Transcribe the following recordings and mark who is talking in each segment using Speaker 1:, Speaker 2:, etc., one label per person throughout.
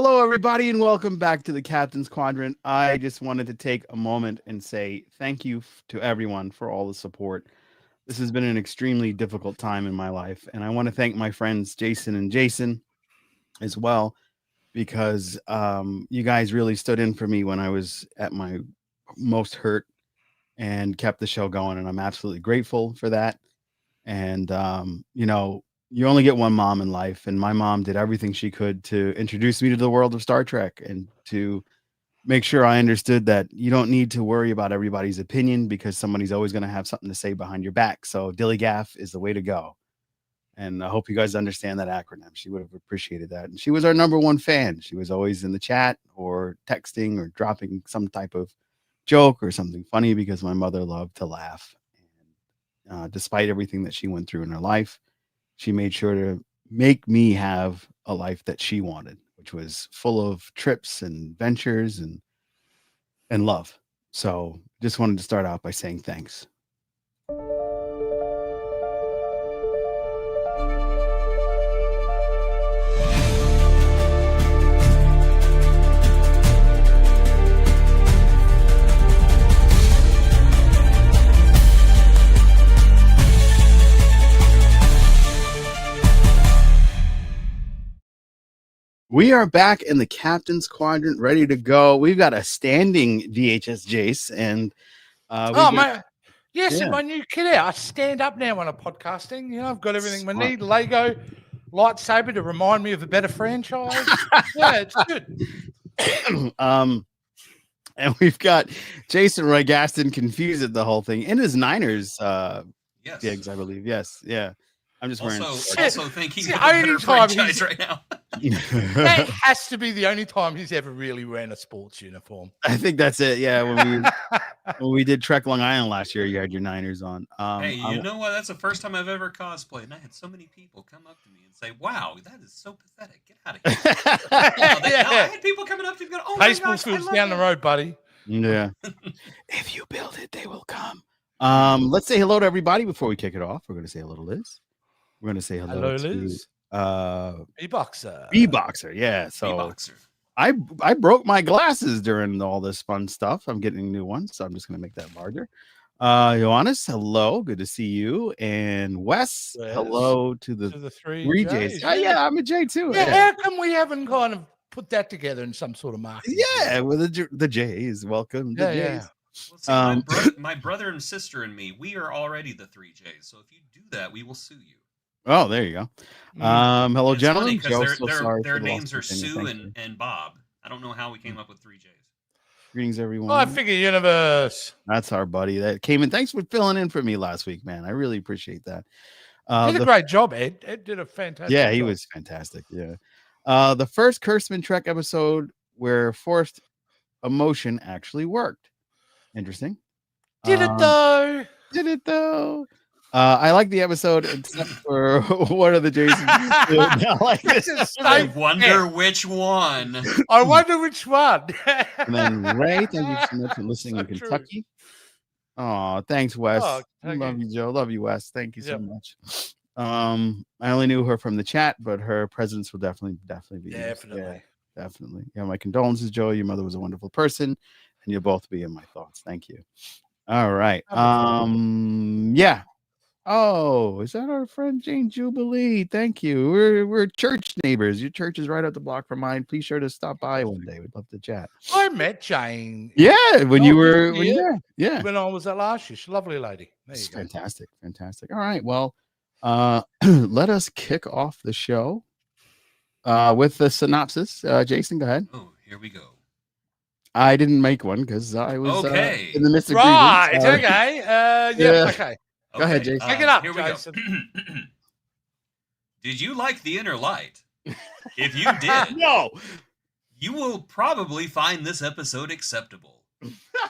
Speaker 1: Hello, everybody, and welcome back to the Captains Quadrant. I just wanted to take a moment and say thank you to everyone for all the support. This has been an extremely difficult time in my life, and I want to thank my friends Jason and Jason as well, because you guys really stood in for me when I was at my most hurt and kept the show going, and I'm absolutely grateful for that. And you only get one mom in life, and my mom did everything she could to introduce me to the world of Star Trek and to make sure I understood that you don't need to worry about everybody's opinion because somebody's always going to have something to say behind your back. So Dilly-gaff is the way to go. And I hope you guys understand that acronym. She would have appreciated that. And she was our number one fan. She was always in the chat or texting or dropping some type of joke or something funny because my mother loved to laugh. And despite everything that she went through in her life, she made sure to make me have a life that she wanted, which was full of trips and ventures and love. So just wanted to start out by saying thanks. We are back in the Captain's Quadrant, ready to go. We've got a standing VHS Jace, and
Speaker 2: man, yes, my new cadet. I stand up now when I'm podcasting. You know, I've got everything I need. Lego lightsaber to remind me of a better franchise. Yeah, it's good.
Speaker 1: And we've got Jason Roy Gaston confused at the whole thing in his Niners gigs, I believe. Yes, yeah. I'm just wearing.
Speaker 3: Also thinking of a better franchise right now.
Speaker 2: That has to be the only time he's ever really wearing a sports uniform.
Speaker 1: I think that's it. Yeah, when we did Trek Long Island last year, you had your Niners on.
Speaker 3: Hey, you know what? That's the first time I've ever cosplayed, and I had so many people come up to me and say, "Wow, that is so pathetic. Get out of here!" I had people coming up to me going, "Oh my gosh, I love
Speaker 2: down the road, buddy."
Speaker 1: Yeah. If you build it, they will come. Let's say hello to everybody before we kick it off. We're going to say hello to Liz. We're going to say hello to
Speaker 2: Liz. B-Boxer.
Speaker 1: B-Boxer, yeah. So
Speaker 3: B-Boxer.
Speaker 1: I broke my glasses during all this fun stuff. I'm getting new ones, so I'm just going to make that larger. Johannes, hello. Good to see you. And Wes, hello to the three J's. Yeah, I'm a J too.
Speaker 2: Yeah, how come we haven't kind of put that together in some sort of marketing?
Speaker 1: Yeah, with the J's. Welcome. The J's.
Speaker 3: Well, see, my brother and sister and me, we are already the 3 J's. So if you do that, we will sue you.
Speaker 1: Oh, there you go. Hello,
Speaker 3: it's
Speaker 1: gentlemen.
Speaker 3: Their names are Sue and Bob. I don't know how we came up with 3 J's.
Speaker 1: Greetings, everyone.
Speaker 2: I figure universe.
Speaker 1: That's our buddy that came in. Thanks for filling in for me last week, man. I really appreciate that.
Speaker 2: Did a great job, Ed. Ed did a fantastic
Speaker 1: job.
Speaker 2: He
Speaker 1: was fantastic. Yeah. The first Kurtzman Trek episode where forced emotion actually worked. Interesting.
Speaker 2: Did it
Speaker 1: though? I like the episode except for one of the Jasons.
Speaker 3: I wonder which one.
Speaker 2: I wonder which one.
Speaker 1: And then Ray, thank you so much for listening in Kentucky. Oh, thanks, Wes. Love you, Joe. Love you, Wes. Thank you so much. I only knew her from the chat, but her presence will definitely be definitely. Yeah, my condolences, Joe. Your mother was a wonderful person, and you'll both be in my thoughts. Thank you. All right. Yeah. Oh, is that our friend Jane Jubilee? Thank you. We're church neighbors. Your church is right up the block from mine. Please sure to stop by one day. We'd love to chat.
Speaker 2: I met Jane.
Speaker 1: Yeah, when you were
Speaker 2: when I was at last year. She's a lovely lady.
Speaker 1: Fantastic. All right. Well, let us kick off the show with the synopsis. Jason, go ahead.
Speaker 3: Oh, here we go.
Speaker 1: I didn't make one because I was in the midst of
Speaker 2: okay. Okay.
Speaker 1: Go ahead, Jason.
Speaker 2: Pick it up,
Speaker 3: here
Speaker 2: Jason.
Speaker 3: We go. Did you like The Inner Light? If you did,
Speaker 1: no,
Speaker 3: you will probably find this episode acceptable.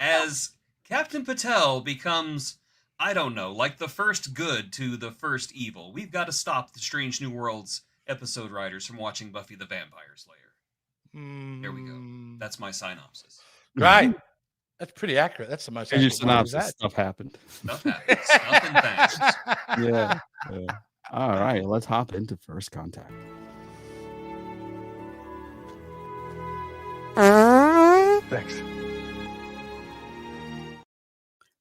Speaker 3: As Captain Patel becomes, I don't know, like the first good to the first evil. We've got to stop the Strange New Worlds episode writers from watching Buffy the Vampire Slayer. There we go. That's my synopsis.
Speaker 2: Right. That's pretty accurate. That's the most accurate
Speaker 1: synopsis. Stuff happened.
Speaker 3: Stuff and things.
Speaker 1: Yeah. All right. Let's hop into First Contact.
Speaker 4: Thanks.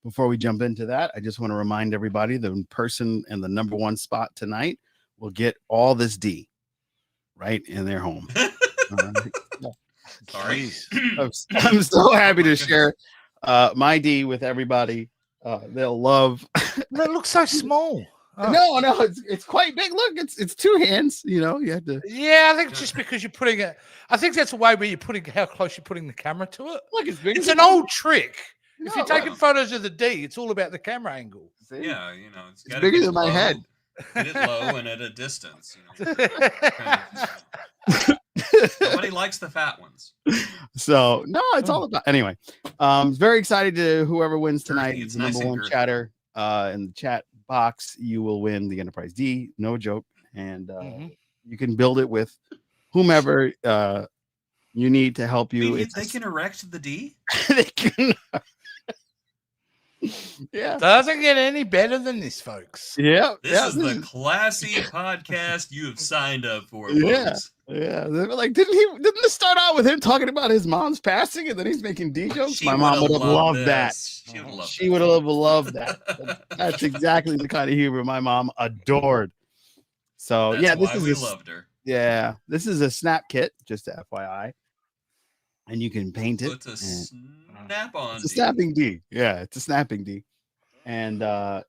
Speaker 1: Before we jump into that, I just want to remind everybody the person in the number one spot tonight will get all this D right in their home. All right.
Speaker 3: Sorry.
Speaker 1: I'm so happy to share my D with everybody. They'll love.
Speaker 2: That looks so small. Oh.
Speaker 1: No, it's quite big. Look, it's two hands. You know, you have to.
Speaker 2: Yeah, I think just because you're putting it, I think that's the way where you're putting how close you're putting the camera to it.
Speaker 1: Look, it's big.
Speaker 2: It's an old trick.
Speaker 1: No,
Speaker 2: if you're taking photos of the D, it's all about the camera angle.
Speaker 1: See?
Speaker 3: Yeah, you know, it's
Speaker 1: bigger than my head.
Speaker 3: Get it low and at a distance. You know. Nobody likes the fat ones.
Speaker 1: So no, it's all about anyway. Very excited to whoever wins tonight.
Speaker 3: It's
Speaker 1: the number one chatter in the chat box. You will win the Enterprise D, no joke, and you can build it with whomever you need to help you.
Speaker 3: They can erect the D.
Speaker 1: They can. Yeah,
Speaker 2: doesn't get any better than this, folks.
Speaker 1: Yeah,
Speaker 3: this is the classy podcast you have signed up for. Folks.
Speaker 1: Yeah. They were like, didn't this start out with him talking about his mom's passing, and then he's making D jokes? My mom would have loved that. She would have loved that. That's exactly the kind of humor my mom adored. So
Speaker 3: that's why we loved her.
Speaker 1: Yeah, this is a snap kit, just to FYI. And you can paint it.
Speaker 3: It's a snap-on.
Speaker 1: It's a snapping D. Yeah, it's a snapping D. And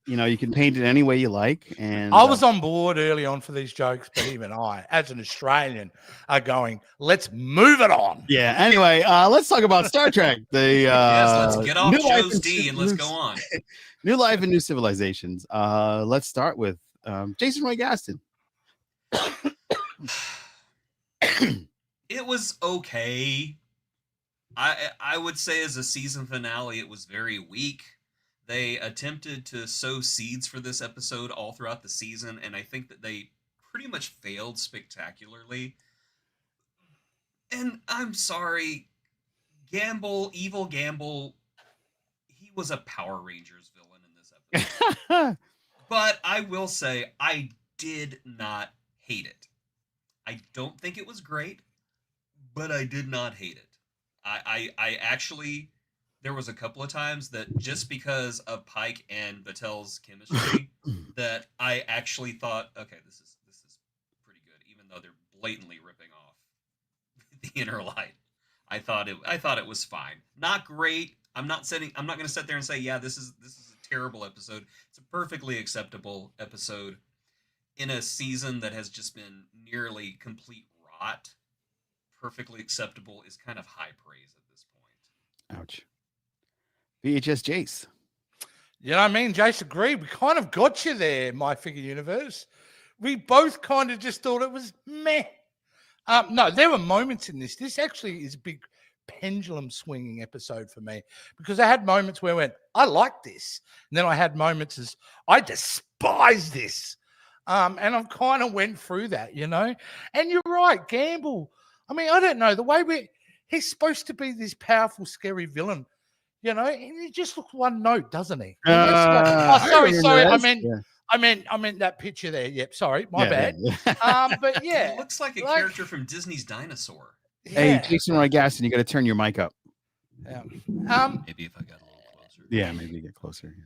Speaker 1: you can paint it any way you like. And
Speaker 2: I was on board early on for these jokes, but even I, as an Australian, are going, let's move it on.
Speaker 1: Yeah. Anyway, let's talk about Star Trek.
Speaker 3: Yes, let's get off Joe's D and let's go on.
Speaker 1: New Life and New Civilizations. Let's start with Jason Roy Gaston.
Speaker 3: It was okay. I would say as a season finale, it was very weak. They attempted to sow seeds for this episode all throughout the season, and I think that they pretty much failed spectacularly. And I'm sorry, Evil Gamble, he was a Power Rangers villain in this episode. But I will say, I did not hate it. I don't think it was great, but I did not hate it. I actually, there was a couple of times that just because of Pike and Batel's chemistry, that I actually thought, okay, this is pretty good, even though they're blatantly ripping off the Inner Light. I thought it was fine. Not great. I'm not going to sit there and say, yeah, this is a terrible episode. It's a perfectly acceptable episode in a season that has just been nearly complete rot. Perfectly acceptable is kind of high praise at this point.
Speaker 1: Ouch. VHS Jace.
Speaker 2: You know what I mean? Jace agreed. We kind of got you there, My Figure Universe. We both kind of just thought it was meh. No, there were moments in this. This actually is a big pendulum swinging episode for me because I had moments where I went, I like this. And then I had moments as I despise this. And I've kind of went through that, you know. And you're right, Gamble. I mean, I don't know. The way he's supposed to be this powerful, scary villain, you know, and he just looks one note, doesn't he? Sorry. I meant that picture there. Yep, sorry, my bad. Yeah. But yeah,
Speaker 3: he looks like a character from Disney's Dinosaur.
Speaker 1: Hey, Jason Roy Gaston, you got to turn your mic up.
Speaker 2: Yeah.
Speaker 3: Maybe if I got a little closer.
Speaker 1: Yeah, maybe get closer.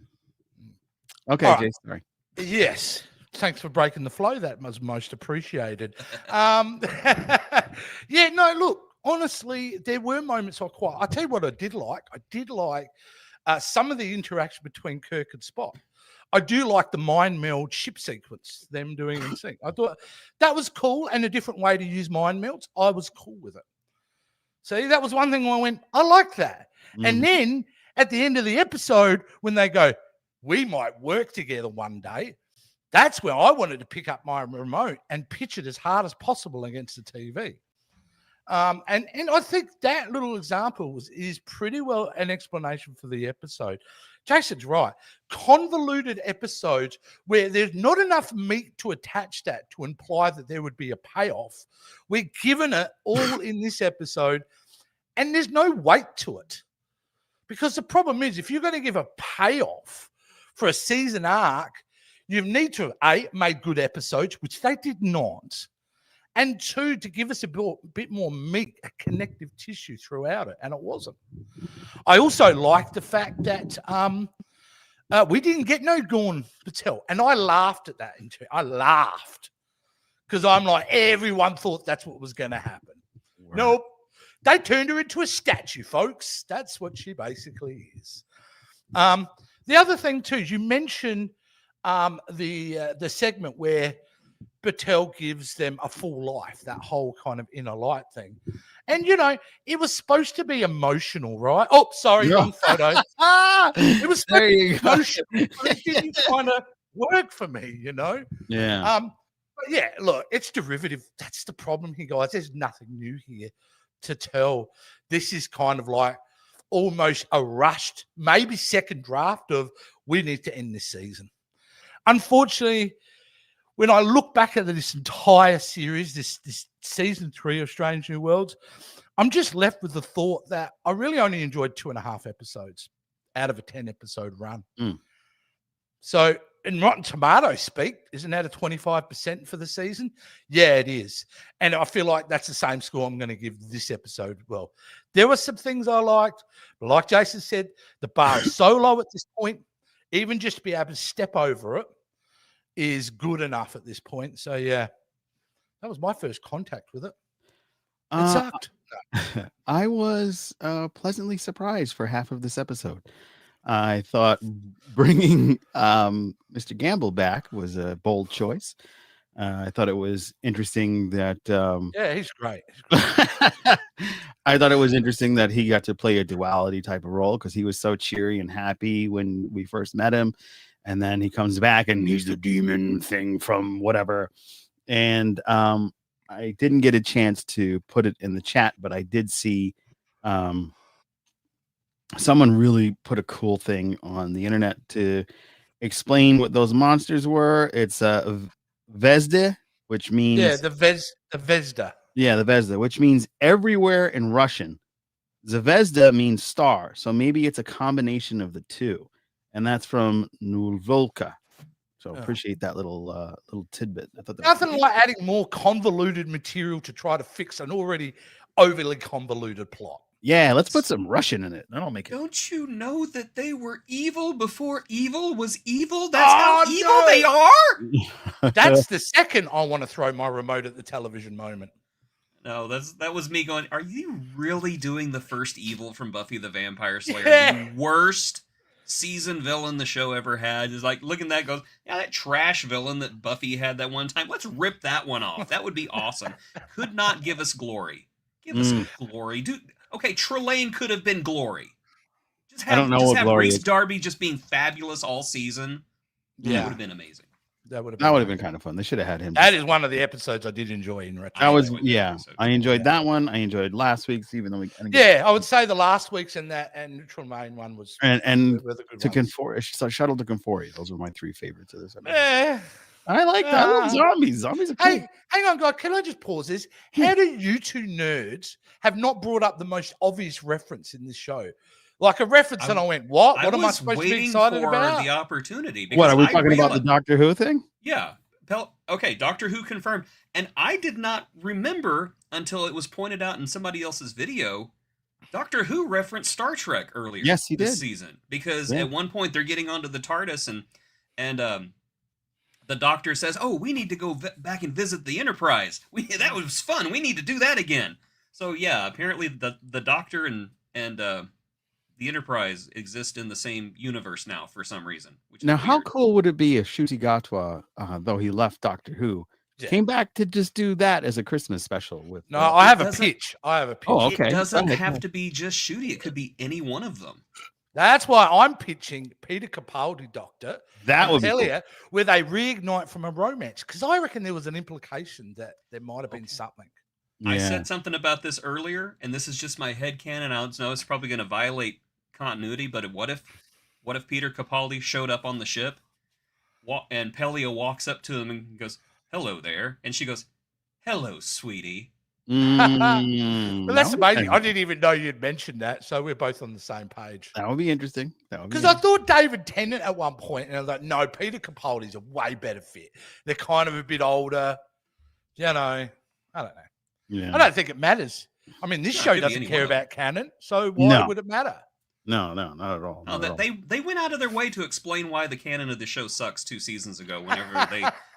Speaker 1: Okay,
Speaker 2: right.
Speaker 1: Jason. Sorry.
Speaker 2: Yes. Thanks for breaking the flow. That was most appreciated. Yeah, no, look, honestly, there were moments I'll tell you what I did like. I did like some of the interaction between Kirk and Spock. I do like the mind meld ship sequence, them doing in sync. I thought that was cool and a different way to use mind melds. I was cool with it. See, that was one thing I went, I like that. And then at the end of the episode, when they go, we might work together one day, that's where I wanted to pick up my remote and pitch it as hard as possible against the TV. And I think that little example is pretty well an explanation for the episode. Jason's right. Convoluted episodes where there's not enough meat to attach that to imply that there would be a payoff. We're given it all in this episode, and there's no weight to it. Because the problem is, if you're going to give a payoff for a season arc, you need to have, A, made good episodes, which they did not, and 2, to give us a bit more meat, a connective tissue throughout it, and it wasn't. I also like the fact that we didn't get no Gorn Patel, and I laughed at that. I laughed because I'm like, everyone thought that's what was going to happen. Right. Nope. They turned her into a statue, folks. That's what she basically is. The other thing too is you mentioned the segment where Battelle gives them a full life, that whole kind of inner light thing. And, you know, it was supposed to be emotional, right? Oh, sorry, wrong photo. It was supposed to be emotional, but it didn't kind of work for me, you know?
Speaker 1: Yeah.
Speaker 2: But yeah, look, it's derivative. That's the problem here, guys. There's nothing new here to tell. This is kind of like almost a rushed, maybe second draft of we need to end this season. Unfortunately, when I look back at this entire series, this season 3 of Strange New Worlds, I'm just left with the thought that I really only enjoyed 2.5 episodes out of a 10-episode run. So in Rotten Tomatoes speak, isn't that a 25% for the season? Yeah, it is. And I feel like that's the same score I'm going to give this episode. Well, there were some things I liked, but like Jason said, the bar is so low at this point, even just to be able to step over it is good enough at this point. So, yeah, that was my first contact with it. It sucked.
Speaker 1: I was pleasantly surprised for half of this episode. I thought bringing Mr. Gamble back was a bold choice. I thought it was interesting that...
Speaker 2: yeah, he's great.
Speaker 1: I thought it was interesting that he got to play a duality type of role because he was so cheery and happy when we first met him. And then he comes back and he's the demon thing from whatever. And I didn't get a chance to put it in the chat, but I did see someone really put a cool thing on the internet to explain what those monsters were. It's Vezda, which means...
Speaker 2: Yeah, the Vezda.
Speaker 1: Yeah, the Vezda, which means everywhere in Russian. Zvezda means star, so maybe it's a combination of the two. And that's from Nulvolka. So appreciate that little tidbit. I thought that
Speaker 2: nothing like adding more convoluted material to try to fix an already overly convoluted plot.
Speaker 1: Yeah, let's put some Russian in it. That'll make it.
Speaker 3: Don't you know that they were evil before evil was evil? That's how evil they are?
Speaker 2: That's the second I want to throw my remote at the television moment.
Speaker 3: No, that was me going, are you really doing the first evil from Buffy the Vampire Slayer? Yeah. The worst season villain the show ever had. Is like, looking at that goes, yeah, that trash villain that Buffy had that one time, let's rip that one off. That would be awesome. Could not give us glory. Give us glory. Dude, okay, Trelane could have been glory.
Speaker 1: I don't know what glory
Speaker 3: Reese
Speaker 1: is.
Speaker 3: Darby just being fabulous all season. Yeah. That would have been amazing.
Speaker 2: That would
Speaker 1: have been kind of fun. They should have had him.
Speaker 2: That is one of the episodes I did enjoy in retro.
Speaker 1: That was I enjoyed that one. I enjoyed last week's, even though
Speaker 2: I would say the last week's and Neutral Main one was
Speaker 1: and to Confor Shuttle to Conforia. Those were my 3 favorites of this episode.
Speaker 2: Yeah.
Speaker 1: I like that. I love zombies. Zombies are cool.
Speaker 2: Hey, hang on, guys. Can I just pause this? How do you two nerds have not brought up the most obvious reference in this show? Like a reference, and I went, "What? What am I supposed to be excited about?"
Speaker 3: The opportunity.
Speaker 1: What are we talking about? The Doctor Who thing?
Speaker 3: Yeah. Okay, Doctor Who confirmed, and I did not remember until it was pointed out in somebody else's video. Doctor Who referenced Star Trek earlier.
Speaker 1: Yes, he did.
Speaker 3: This season, because at one point they're getting onto the TARDIS, and the Doctor says, "Oh, we need to go back and visit the Enterprise. That was fun. We need to do that again." So yeah, apparently the Doctor and the Enterprise exist in the same universe now for some reason.
Speaker 1: Now, how cool would it be if Ncuti Gatwa, though he left Doctor Who, came back to just do that as a Christmas special? With
Speaker 2: I have a pitch.
Speaker 1: Oh, okay.
Speaker 3: It doesn't have to be just Ncuti. It could be any one of them.
Speaker 2: That's why I'm pitching Peter Capaldi, Doctor.
Speaker 1: That would be cool.
Speaker 2: Where they reignite from a romance, because I reckon there was an implication that there might have been something.
Speaker 3: Yeah. I said something about this earlier, and this is just my headcanon. I know it's probably going to violate continuity, but what if Peter Capaldi showed up on the ship, and Pelia walks up to him and goes, "Hello there," and she goes, "Hello, sweetie."
Speaker 2: Well, that's amazing. I didn't even know you'd mentioned that, so we're both on the same page.
Speaker 1: That would be interesting.
Speaker 2: Because I thought David Tennant at one point, and I was like, no, Peter Capaldi's a way better fit. They're kind of a bit older, you know. I don't know.
Speaker 1: Yeah.
Speaker 2: I don't think it matters. I mean, this
Speaker 3: No, it
Speaker 2: show
Speaker 3: could be
Speaker 2: doesn't care
Speaker 3: anyone.
Speaker 2: about canon, so why
Speaker 1: No.
Speaker 2: would it matter?
Speaker 1: No, not at all.
Speaker 3: No,
Speaker 1: not at all.
Speaker 3: they went out of their way to explain why the canon of the show sucks 2 seasons ago. Whenever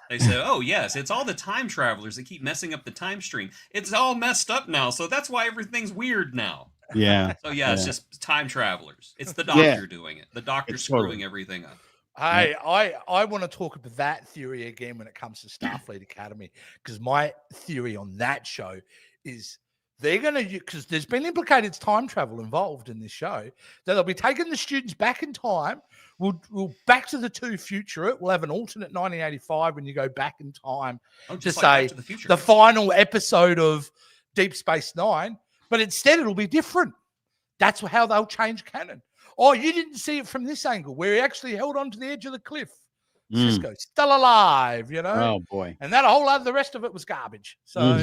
Speaker 3: they said, "Oh yes, it's all the time travelers that keep messing up the time stream. It's all messed up now, so that's why everything's weird now."
Speaker 1: Yeah.
Speaker 3: So yeah, it's
Speaker 1: Yeah.
Speaker 3: just time travelers. It's the Doctor doing it. The Doctor's
Speaker 1: It's
Speaker 3: screwing
Speaker 1: totally-
Speaker 3: everything up.
Speaker 2: I want to talk about that theory again when it comes to Starfleet Academy, because my theory on that show is they're going to, because there's been implicated time travel involved in this show, that they'll be taking the students back in time. We'll back to the two future it. We'll have an alternate 1985 when you go back in time
Speaker 3: Oh,
Speaker 2: to
Speaker 3: just
Speaker 2: say
Speaker 3: Back to the Future.
Speaker 2: the final episode of Deep Space Nine, but instead it'll be different. That's how they'll change canon. Oh, you didn't see it from this angle where he actually held on to the edge of the cliff. Cisco's still alive, you know?
Speaker 1: Oh boy.
Speaker 2: And that whole other, the rest of it was garbage. So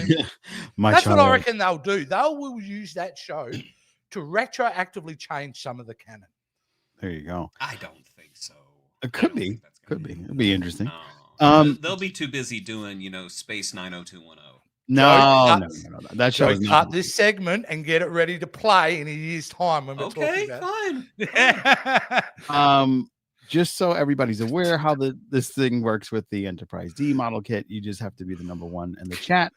Speaker 1: My
Speaker 2: that's what I
Speaker 1: child.
Speaker 2: reckon they'll do. They will use that show to retroactively change some of the canon.
Speaker 1: There you go.
Speaker 3: I don't think so.
Speaker 1: It
Speaker 3: I
Speaker 1: could
Speaker 3: don't
Speaker 1: be.
Speaker 3: think that's
Speaker 1: Could
Speaker 3: gonna
Speaker 1: be. It'd be interesting.
Speaker 3: No.
Speaker 1: Um,
Speaker 3: They'll be too busy doing, Space 90210.
Speaker 1: No. That show
Speaker 2: So
Speaker 1: is not.
Speaker 2: cut this segment and get it ready to play in a year's time when we're
Speaker 3: Okay,
Speaker 2: talking about
Speaker 3: fine.
Speaker 1: Just so everybody's aware how this thing works with the Enterprise D model kit, you just have to be the number one in the chat.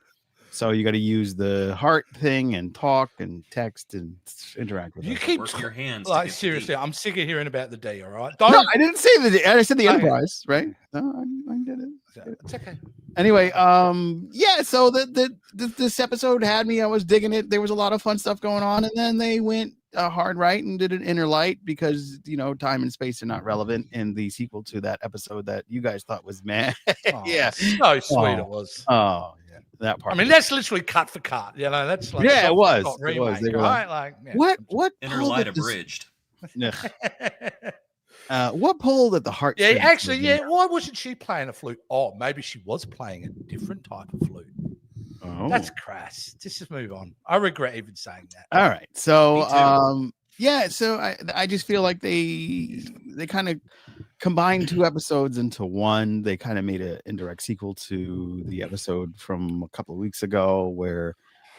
Speaker 1: So you got to use the heart thing and talk and text and interact with
Speaker 2: You
Speaker 1: us.
Speaker 2: keep
Speaker 3: Work your hands. to
Speaker 2: like
Speaker 3: get the
Speaker 2: seriously,
Speaker 3: D.
Speaker 2: I'm sick of hearing about the D. All right,
Speaker 1: No,
Speaker 2: don't.
Speaker 1: I didn't say I said the
Speaker 2: Okay.
Speaker 1: Enterprise, right? No, I did it.
Speaker 2: It's okay.
Speaker 1: Anyway, yeah, so this episode had me. I was digging it. There was a lot of fun stuff going on, and then they went hard right and did an inner light because time and space are not relevant in the sequel to that episode that you guys thought was meh.
Speaker 2: Oh,
Speaker 1: Yeah.
Speaker 2: so sweet
Speaker 1: Oh.
Speaker 2: it was.
Speaker 1: Oh yeah, that part.
Speaker 2: I mean, that's literally cut for cut. That's like
Speaker 1: Yeah, it
Speaker 2: shot
Speaker 1: was.
Speaker 2: for shot
Speaker 1: It was.
Speaker 2: remake,
Speaker 1: They were
Speaker 2: right? Like
Speaker 1: what
Speaker 3: Inner
Speaker 1: pulled
Speaker 3: light
Speaker 1: at this-
Speaker 3: abridged.
Speaker 1: Ugh. What pulled at the heart?
Speaker 2: Yeah, actually, yeah. Why wasn't she playing a flute? Oh, maybe she was playing a different type of flute.
Speaker 1: Oh.
Speaker 2: That's crass. Just move on. I regret even saying that.
Speaker 1: All right. So
Speaker 3: Me too.
Speaker 1: yeah, so I just feel like they kind of combined 2 episodes into one. They kind of made an indirect sequel to the episode from a couple of weeks ago where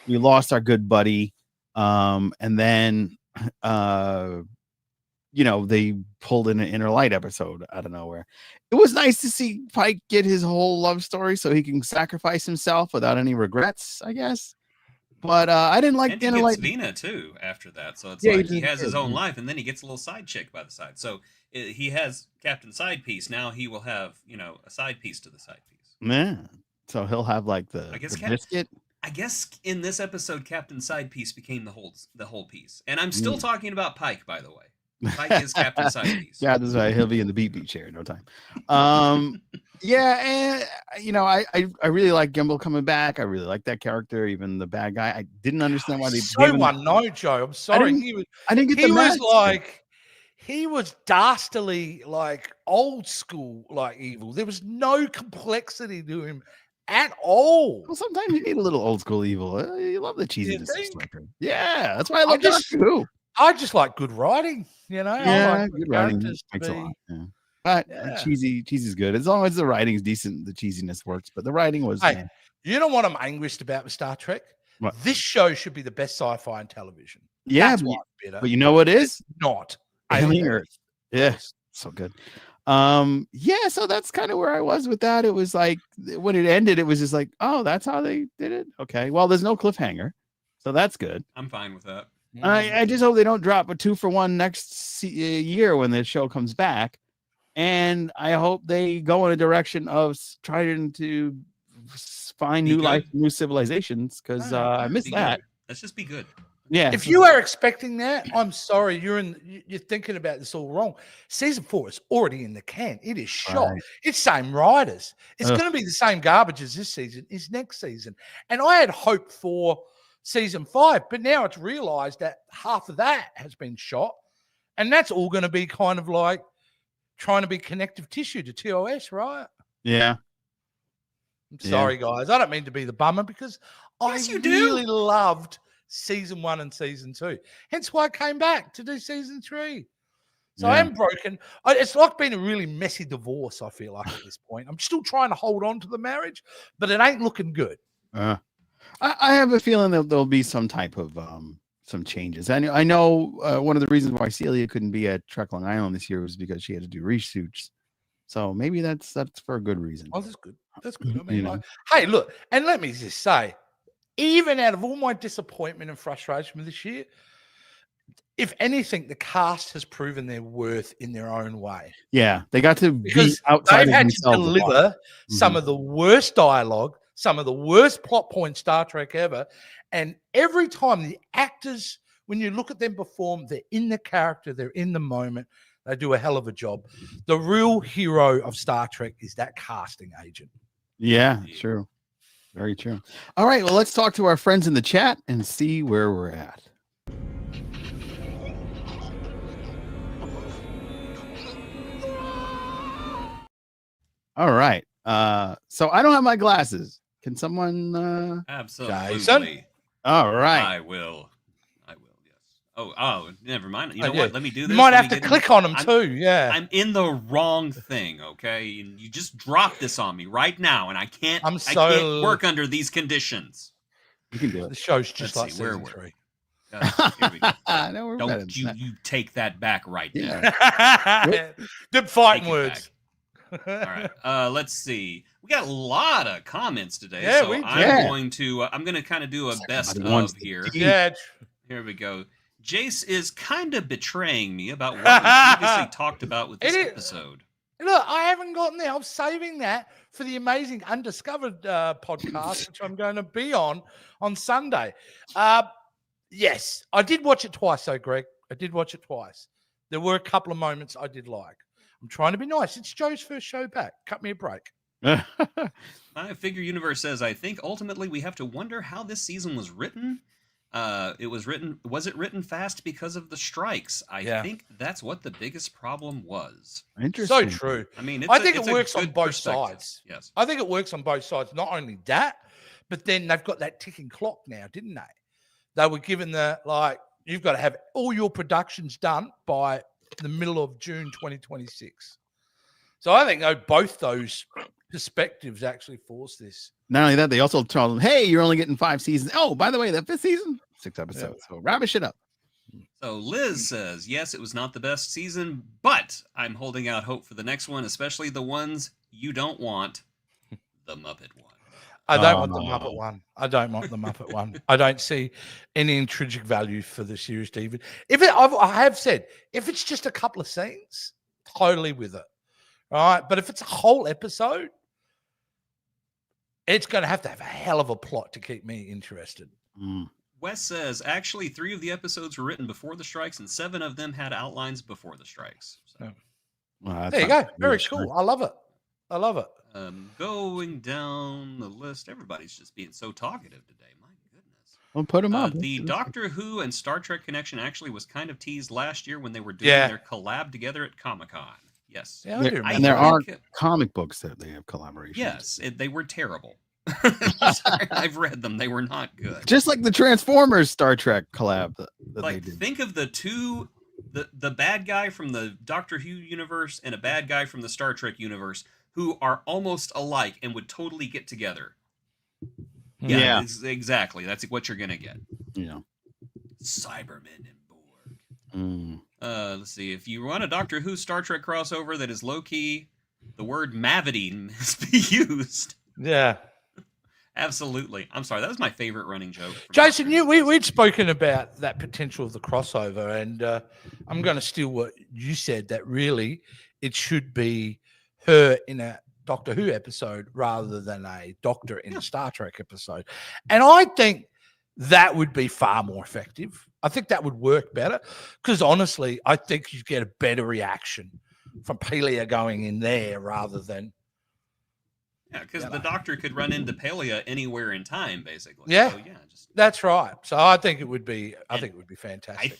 Speaker 1: we lost our good buddy. And then they pulled in an inner light episode out of nowhere. It was nice to see Pike get his whole love story so he can sacrifice himself without any regrets, I guess. But I didn't like
Speaker 3: And
Speaker 1: the
Speaker 3: he
Speaker 1: inner
Speaker 3: gets
Speaker 1: light.
Speaker 3: Vina too after that. So it's
Speaker 1: Yeah,
Speaker 3: like
Speaker 1: he
Speaker 3: he has his
Speaker 1: did.
Speaker 3: own life, and then he gets a little side chick by the side. So he has Captain Side Piece. Now he will have, a side piece to the side piece.
Speaker 1: Yeah. So he'll have like the biscuit.
Speaker 3: I guess in this episode, Captain Side Piece became the whole piece. And I'm still talking about Pike, by the way. Pike is Captain Side Piece.
Speaker 1: Yeah, that's right. He'll be in the beat chair in no time. Yeah, and I really like Gimbal coming back. I really like that character, even the bad guy. I didn't understand why they
Speaker 2: So
Speaker 1: gave him-
Speaker 2: one note, Joe. I'm sorry.
Speaker 1: I didn't get
Speaker 2: He
Speaker 1: the
Speaker 2: was
Speaker 1: mask.
Speaker 2: like, he was dastardly, like old school, like evil. There was no complexity to him at all.
Speaker 1: Well, sometimes you need a little old school evil. You love the cheesiness of
Speaker 2: think?
Speaker 1: Star Trek. Yeah, that's why I love
Speaker 2: just-
Speaker 1: Doctor Who.
Speaker 2: I just like good writing, I
Speaker 1: Yeah,
Speaker 2: like
Speaker 1: good writing
Speaker 2: characters to
Speaker 1: makes a
Speaker 2: be-
Speaker 1: lot. Yeah. But
Speaker 2: Yeah.
Speaker 1: cheesy's good. As long as the writing's decent, the cheesiness works. But the writing was
Speaker 2: Hey, you know what I'm angriest about with Star Trek?
Speaker 1: What?
Speaker 2: This show should be the best sci-fi on television.
Speaker 1: yeah,
Speaker 2: That's
Speaker 1: but,
Speaker 2: why I'm bitter.
Speaker 1: but you know what is?
Speaker 2: Not
Speaker 1: Alien Earth. Yeah, so good. Yeah, so that's kind of where I was with that. It was like when it ended, it was just like, oh, that's how they did it. Okay, well, there's no cliffhanger, so that's good.
Speaker 3: I'm fine with that.
Speaker 1: I just hope they don't drop a 2-for-1 next year when the show comes back, and I hope they go in a direction of trying to find
Speaker 3: Be
Speaker 1: new life,
Speaker 3: good.
Speaker 1: new civilizations, because I missed
Speaker 3: Be
Speaker 1: that.
Speaker 3: good. Let's just be good.
Speaker 1: Yeah,
Speaker 2: If you are expecting that, I'm sorry, you're thinking about this all wrong. Season 4 is already in the can. It is shot.
Speaker 1: Right.
Speaker 2: It's same writers. It's
Speaker 1: Ugh.
Speaker 2: going to be the same garbage as this season is next season. And I had hope for season 5, but now it's realized that half of that has been shot, and that's all going to be kind of like trying to be connective tissue to TOS, right?
Speaker 1: yeah.
Speaker 2: I'm
Speaker 1: Yeah.
Speaker 2: sorry, guys. I don't mean to be the bummer because
Speaker 3: Yes,
Speaker 2: I
Speaker 3: you do.
Speaker 2: really loved season 1 and season 2. Hence why I came back to do season 3. So I
Speaker 1: Yeah.
Speaker 2: am broken. It's like been a really messy divorce, I feel like, at this point. I'm still trying to hold on to the marriage, but it ain't looking good.
Speaker 1: I have a feeling that there'll be some type of some changes. I know one of the reasons why Celia couldn't be at Trek Long Island this year was because she had to do reshoots. So maybe that's for a good reason.
Speaker 2: Oh, that's good. That's good. I
Speaker 1: You
Speaker 2: mean,
Speaker 1: know.
Speaker 2: like, hey, look, and let me just say, even out of all my disappointment and frustration with this year, if anything, the cast has proven their worth in their own way.
Speaker 1: Yeah, they got to be
Speaker 2: Because
Speaker 1: outside
Speaker 2: they've
Speaker 1: of
Speaker 2: had to
Speaker 1: themselves a lot.
Speaker 2: deliver some
Speaker 1: Mhm.
Speaker 2: of the worst dialogue, some of the worst plot points Star Trek ever. And every time the actors, when you look at them perform, they're in the character, they're in the moment, they do a hell of a job. The real hero of Star Trek is that casting agent.
Speaker 1: Yeah, true. Very true. All right, well, let's talk to our friends in the chat and see where we're at. All right. So I don't have my glasses. Can someone
Speaker 3: Absolutely.
Speaker 2: Jason?
Speaker 1: All right.
Speaker 3: I will. Yes. Oh, never mind. You know what? Let me do this.
Speaker 2: You might
Speaker 3: Let
Speaker 2: have
Speaker 3: me
Speaker 2: to
Speaker 3: get
Speaker 2: click on them too. Yeah.
Speaker 3: I'm in the wrong thing, okay? And you just dropped this on me right now, and I can't work under these conditions.
Speaker 1: You can do it.
Speaker 2: The show's just
Speaker 3: Let's see,
Speaker 2: like
Speaker 3: where
Speaker 2: season
Speaker 3: were
Speaker 2: 3.
Speaker 3: Here we go.
Speaker 1: No, we're better than
Speaker 3: Don't
Speaker 1: that.
Speaker 3: you take that back right now.
Speaker 1: Yeah.
Speaker 2: Good fighting
Speaker 3: Take it
Speaker 2: words.
Speaker 3: All right. Let's see. We got a lot of comments today.
Speaker 2: Yeah,
Speaker 3: so
Speaker 2: we do.
Speaker 3: I'm going to kind of do a best
Speaker 1: Everybody wants
Speaker 3: of
Speaker 1: to
Speaker 3: here.
Speaker 1: see.
Speaker 2: Yeah.
Speaker 3: Here we go. Jace is kind of betraying me about what we previously talked about with this episode.
Speaker 2: Look, I haven't gotten there. I'm saving that for the amazing Undiscovered podcast, which I'm going to be on Sunday. Yes, I did watch it twice, though, Greg. I did watch it twice. There were a couple of moments I did like. I'm trying to be nice. It's Joe's first show back. Cut me a break.
Speaker 3: My Figure Universe says, I think ultimately we have to wonder how this season was written. Was it written fast because of the strikes? I think that's what the biggest problem was.
Speaker 1: Interesting.
Speaker 2: So true.
Speaker 3: I mean,
Speaker 2: I think it works on both sides.
Speaker 3: Yes.
Speaker 2: I think it works on both sides. Not only that, but then they've got that ticking clock now, didn't they? They were given you've got to have all your productions done by the middle of June 2026. So I think both those perspectives actually force this.
Speaker 1: Not only that, they also told them, hey, you're only getting 5 seasons. Oh, by the way, that 5th season, 6 episodes. So wrap shit up.
Speaker 3: So Liz says, yes, it was not the best season, but I'm holding out hope for the next one, especially the ones you don't want. The Muppet one.
Speaker 2: I don't want the Muppet one. I don't want the Muppet one. I don't see any intrinsic value for the series, David. I have said, if it's just a couple of scenes, totally with it. All right. But if it's a whole episode, it's going to have a hell of a plot to keep me interested.
Speaker 3: Wes says, actually, 3 of the episodes were written before the strikes, and 7 of them had outlines before the strikes. So.
Speaker 1: Well,
Speaker 2: there you go. Very cool. I love it.
Speaker 3: Going down the list, everybody's just being so talkative today. My goodness.
Speaker 1: Well, put them up.
Speaker 3: The Doctor Who and Star Trek connection actually was kind of teased last year when they were doing their collab together at Comic-Con. Yes.
Speaker 2: Yeah,
Speaker 1: and there are comic books that they have collaborations.
Speaker 3: Yes, they were terrible. Sorry, I've read them. They were not good.
Speaker 1: Just like the Transformers Star Trek collab that they did.
Speaker 3: Think of the two, the bad guy from the Doctor Who universe and a bad guy from the Star Trek universe who are almost alike and would totally get together. Yeah. Exactly. That's what you're going to get.
Speaker 1: Yeah.
Speaker 3: Cybermen and Borg. Let's see. If you want a Doctor Who Star Trek crossover that is low-key, the word mavity must be used.
Speaker 2: Yeah.
Speaker 3: Absolutely. I'm sorry. That was my favorite running joke.
Speaker 2: Jason, we'd spoken about that potential of the crossover, and I'm going to steal what you said, that really it should be her in a Doctor Who episode rather than a Doctor in a Star Trek episode. And I think that would be far more effective. I think that would work better because, honestly, I think you get a better reaction from Pelia going in there rather than...
Speaker 3: Yeah, because the Doctor could run into Pelia anywhere in time, basically.
Speaker 2: Yeah,
Speaker 3: so,
Speaker 2: that's right. So I think it would be. I think it would be fantastic.
Speaker 3: I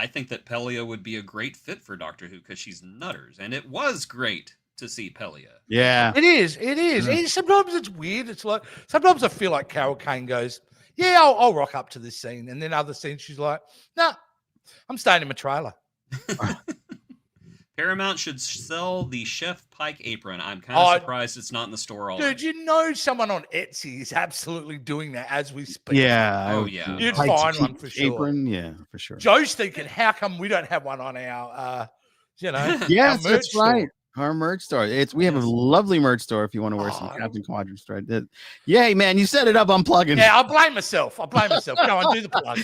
Speaker 3: think that Pelia would be a great fit for Doctor Who because she's nutters, and it was great to see Pelia.
Speaker 1: Yeah,
Speaker 2: it is. It is. And sometimes it's weird. It's like sometimes I feel like Carol Kane goes, "Yeah, I'll rock up to this scene," and then other scenes she's like, "Nah, I'm staying in my trailer."
Speaker 3: Paramount should sell the Chef Pike apron. I'm kind of surprised it's not in the store already.
Speaker 2: Dude, you know someone on Etsy is absolutely doing that as we speak.
Speaker 1: Yeah.
Speaker 3: Oh, yeah.
Speaker 2: You'd
Speaker 1: Pike's
Speaker 2: find one for sure.
Speaker 1: apron, yeah, for sure.
Speaker 2: Joe's thinking, how come we don't have one on our,
Speaker 1: Yes,
Speaker 2: our merch
Speaker 1: that's right.
Speaker 2: store?
Speaker 1: Our merch store. We have a lovely merch store if you want to wear some Captain Quadrant right. Yay, man! You set it up. I'm plugging.
Speaker 2: Yeah, I'll blame myself. Go on, do the plug.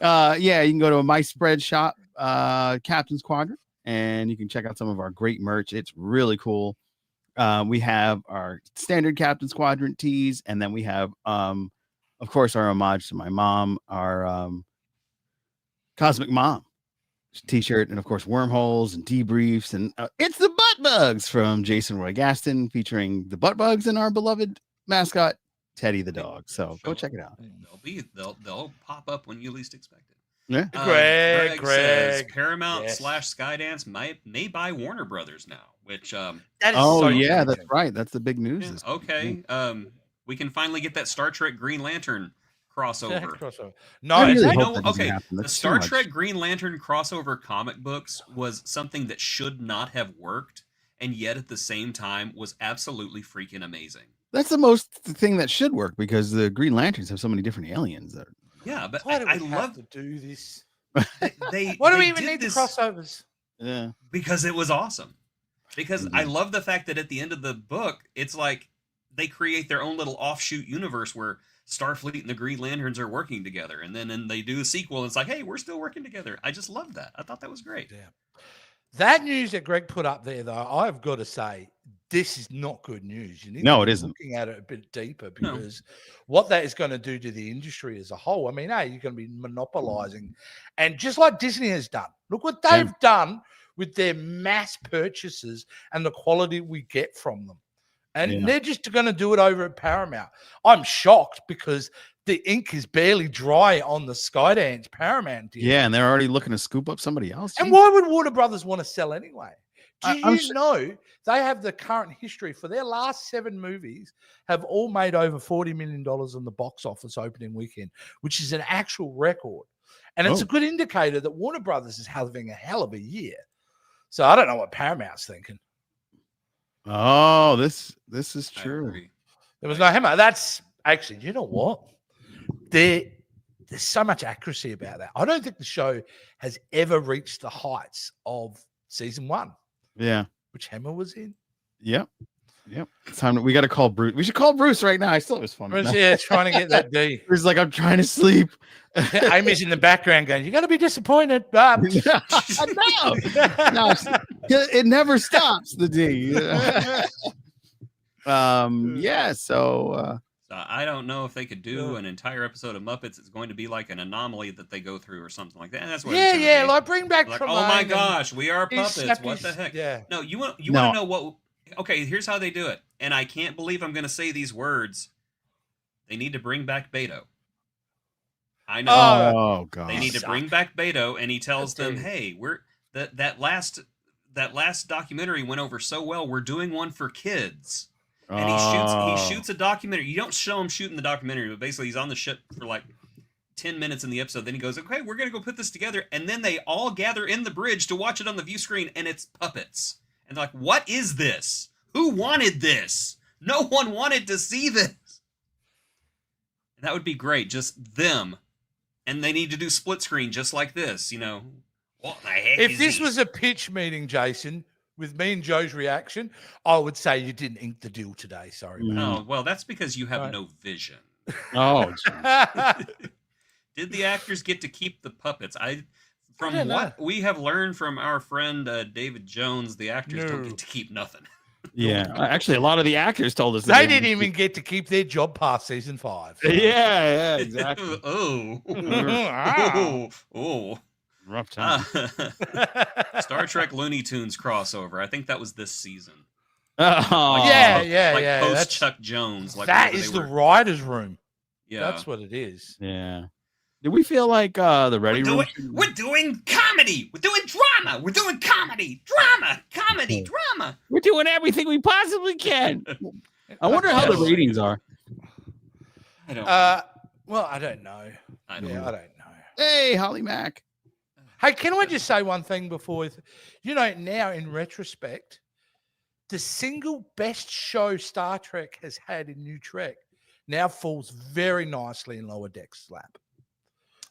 Speaker 1: Yeah, you can go to my spread shop, Captains Quadrant, and you can check out some of our great merch. It's really cool. We have our standard Captains Quadrant tees, and then we have, of course, our homage to my mom, our Cosmic Mom t-shirt, and of course wormholes and debriefs, and it's the butt bugs from Jason Roy Gaston, featuring the butt bugs and our beloved mascot Teddy the dog. So go check it out.
Speaker 3: They'll pop up when you least expect it.
Speaker 1: Yeah.
Speaker 3: Greg says Paramount / Skydance may buy Warner Brothers now, which
Speaker 1: that's right. That's the big news.
Speaker 3: Yeah, okay. We can finally get that Star Trek Green Lantern crossover.
Speaker 2: No,
Speaker 3: the Star Trek Green Lantern crossover comic books was something that should not have worked, and yet at the same time was absolutely freaking amazing.
Speaker 1: That's the thing that should work, because the Green Lanterns have so many different aliens.
Speaker 3: Yeah, but
Speaker 2: I love to do this.
Speaker 3: They
Speaker 2: why do we even need the crossovers?
Speaker 1: Yeah,
Speaker 3: because it was awesome. Because I love the fact that at the end of the book, it's like they create their own little offshoot universe where Starfleet and the Green Lanterns are working together, and then they do a sequel, and it's like, hey, we're still working together. I just love that. I thought that was great.
Speaker 2: Yeah. That news that Greg put up there, though, I've got to say, this is not good news. You need to be looking at it a bit deeper, because what that is going to do to the industry as a whole. I mean, hey, you're going to be monopolizing, and just like Disney has done. Look what they've done with their mass purchases and the quality we get from them. And they're just going to do it over at Paramount. I'm shocked, because the ink is barely dry on the Skydance Paramount deal.
Speaker 1: Yeah, and they're already looking to scoop up somebody else.
Speaker 2: And why would Warner Brothers want to sell anyway? Do you know they have the current history for their last 7 movies have all made over $40 million in the box office opening weekend, which is an actual record. And it's a good indicator that Warner Brothers is having a hell of a year. So I don't know what Paramount's thinking.
Speaker 1: Oh, this is true.
Speaker 2: There was no hammer. That's actually, you know what? There's so much accuracy about that. I don't think the show has ever reached the heights of season 1.
Speaker 1: Yeah.
Speaker 2: Which Hammer was in.
Speaker 1: Yep. It's time we got to call Bruce. We should call Bruce right now. I still was fun.
Speaker 2: Yeah, trying to get that D.
Speaker 1: He's like, I'm trying to sleep.
Speaker 2: Amy's in the background going, you got to be disappointed. No,
Speaker 1: it never stops, the D. So
Speaker 3: I don't know if they could do an entire episode of Muppets. It's going to be like an anomaly that they go through or something like that. And that's what
Speaker 2: like bring back
Speaker 3: like, oh my gosh, we are puppets. What the heck?
Speaker 2: Yeah.
Speaker 3: No, you want to know what? Okay, here's how they do it. And I can't believe I'm going to say these words. They need to bring back Beto. I know.
Speaker 1: Oh god.
Speaker 3: They need to bring back Beto, and he tells them, "Hey, we're that last documentary went over so well. We're doing one for kids." And he shoots a documentary. You don't show him shooting the documentary, but basically he's on the ship for like 10 minutes in the episode. Then he goes, "Okay, we're gonna go put this together." And then they all gather in the bridge to watch it on the view screen, and it's puppets. And they're like, what is this? Who wanted this? No one wanted to see this. And that would be great, just them. And they need to do split screen just like this, What the heck
Speaker 2: if this was a pitch meeting, Jason, with me and Joe's reaction, I would say you didn't ink the deal today. Sorry.
Speaker 3: Oh, well, that's because you have no vision.
Speaker 1: Oh,
Speaker 3: did the actors get to keep the puppets? From what we have learned from our friend David Jones, the actors don't get to keep nothing.
Speaker 1: Yeah, actually, a lot of the actors told us
Speaker 2: they didn't even get to keep their job past season 5.
Speaker 1: Yeah, exactly.
Speaker 3: Oh,
Speaker 1: rough time.
Speaker 3: Star Trek Looney Tunes crossover. I think that was this season.
Speaker 2: Yeah.
Speaker 3: Post Chuck Jones. Like
Speaker 2: that is the writer's room.
Speaker 3: Yeah,
Speaker 2: that's what it is.
Speaker 1: Yeah. Do we feel like the Ready Room?
Speaker 3: We're doing comedy. We're doing drama. We're doing comedy, drama, comedy, drama.
Speaker 1: We're doing everything we possibly can. I wonder how the ratings are.
Speaker 3: I don't know.
Speaker 2: Well, I don't know.
Speaker 3: I don't know.
Speaker 2: I don't know.
Speaker 1: Hey, Holly Mack.
Speaker 2: Hey, can I just say one thing before? Now in retrospect, the single best show Star Trek has had in New Trek now falls very nicely in Lower Decks' lap.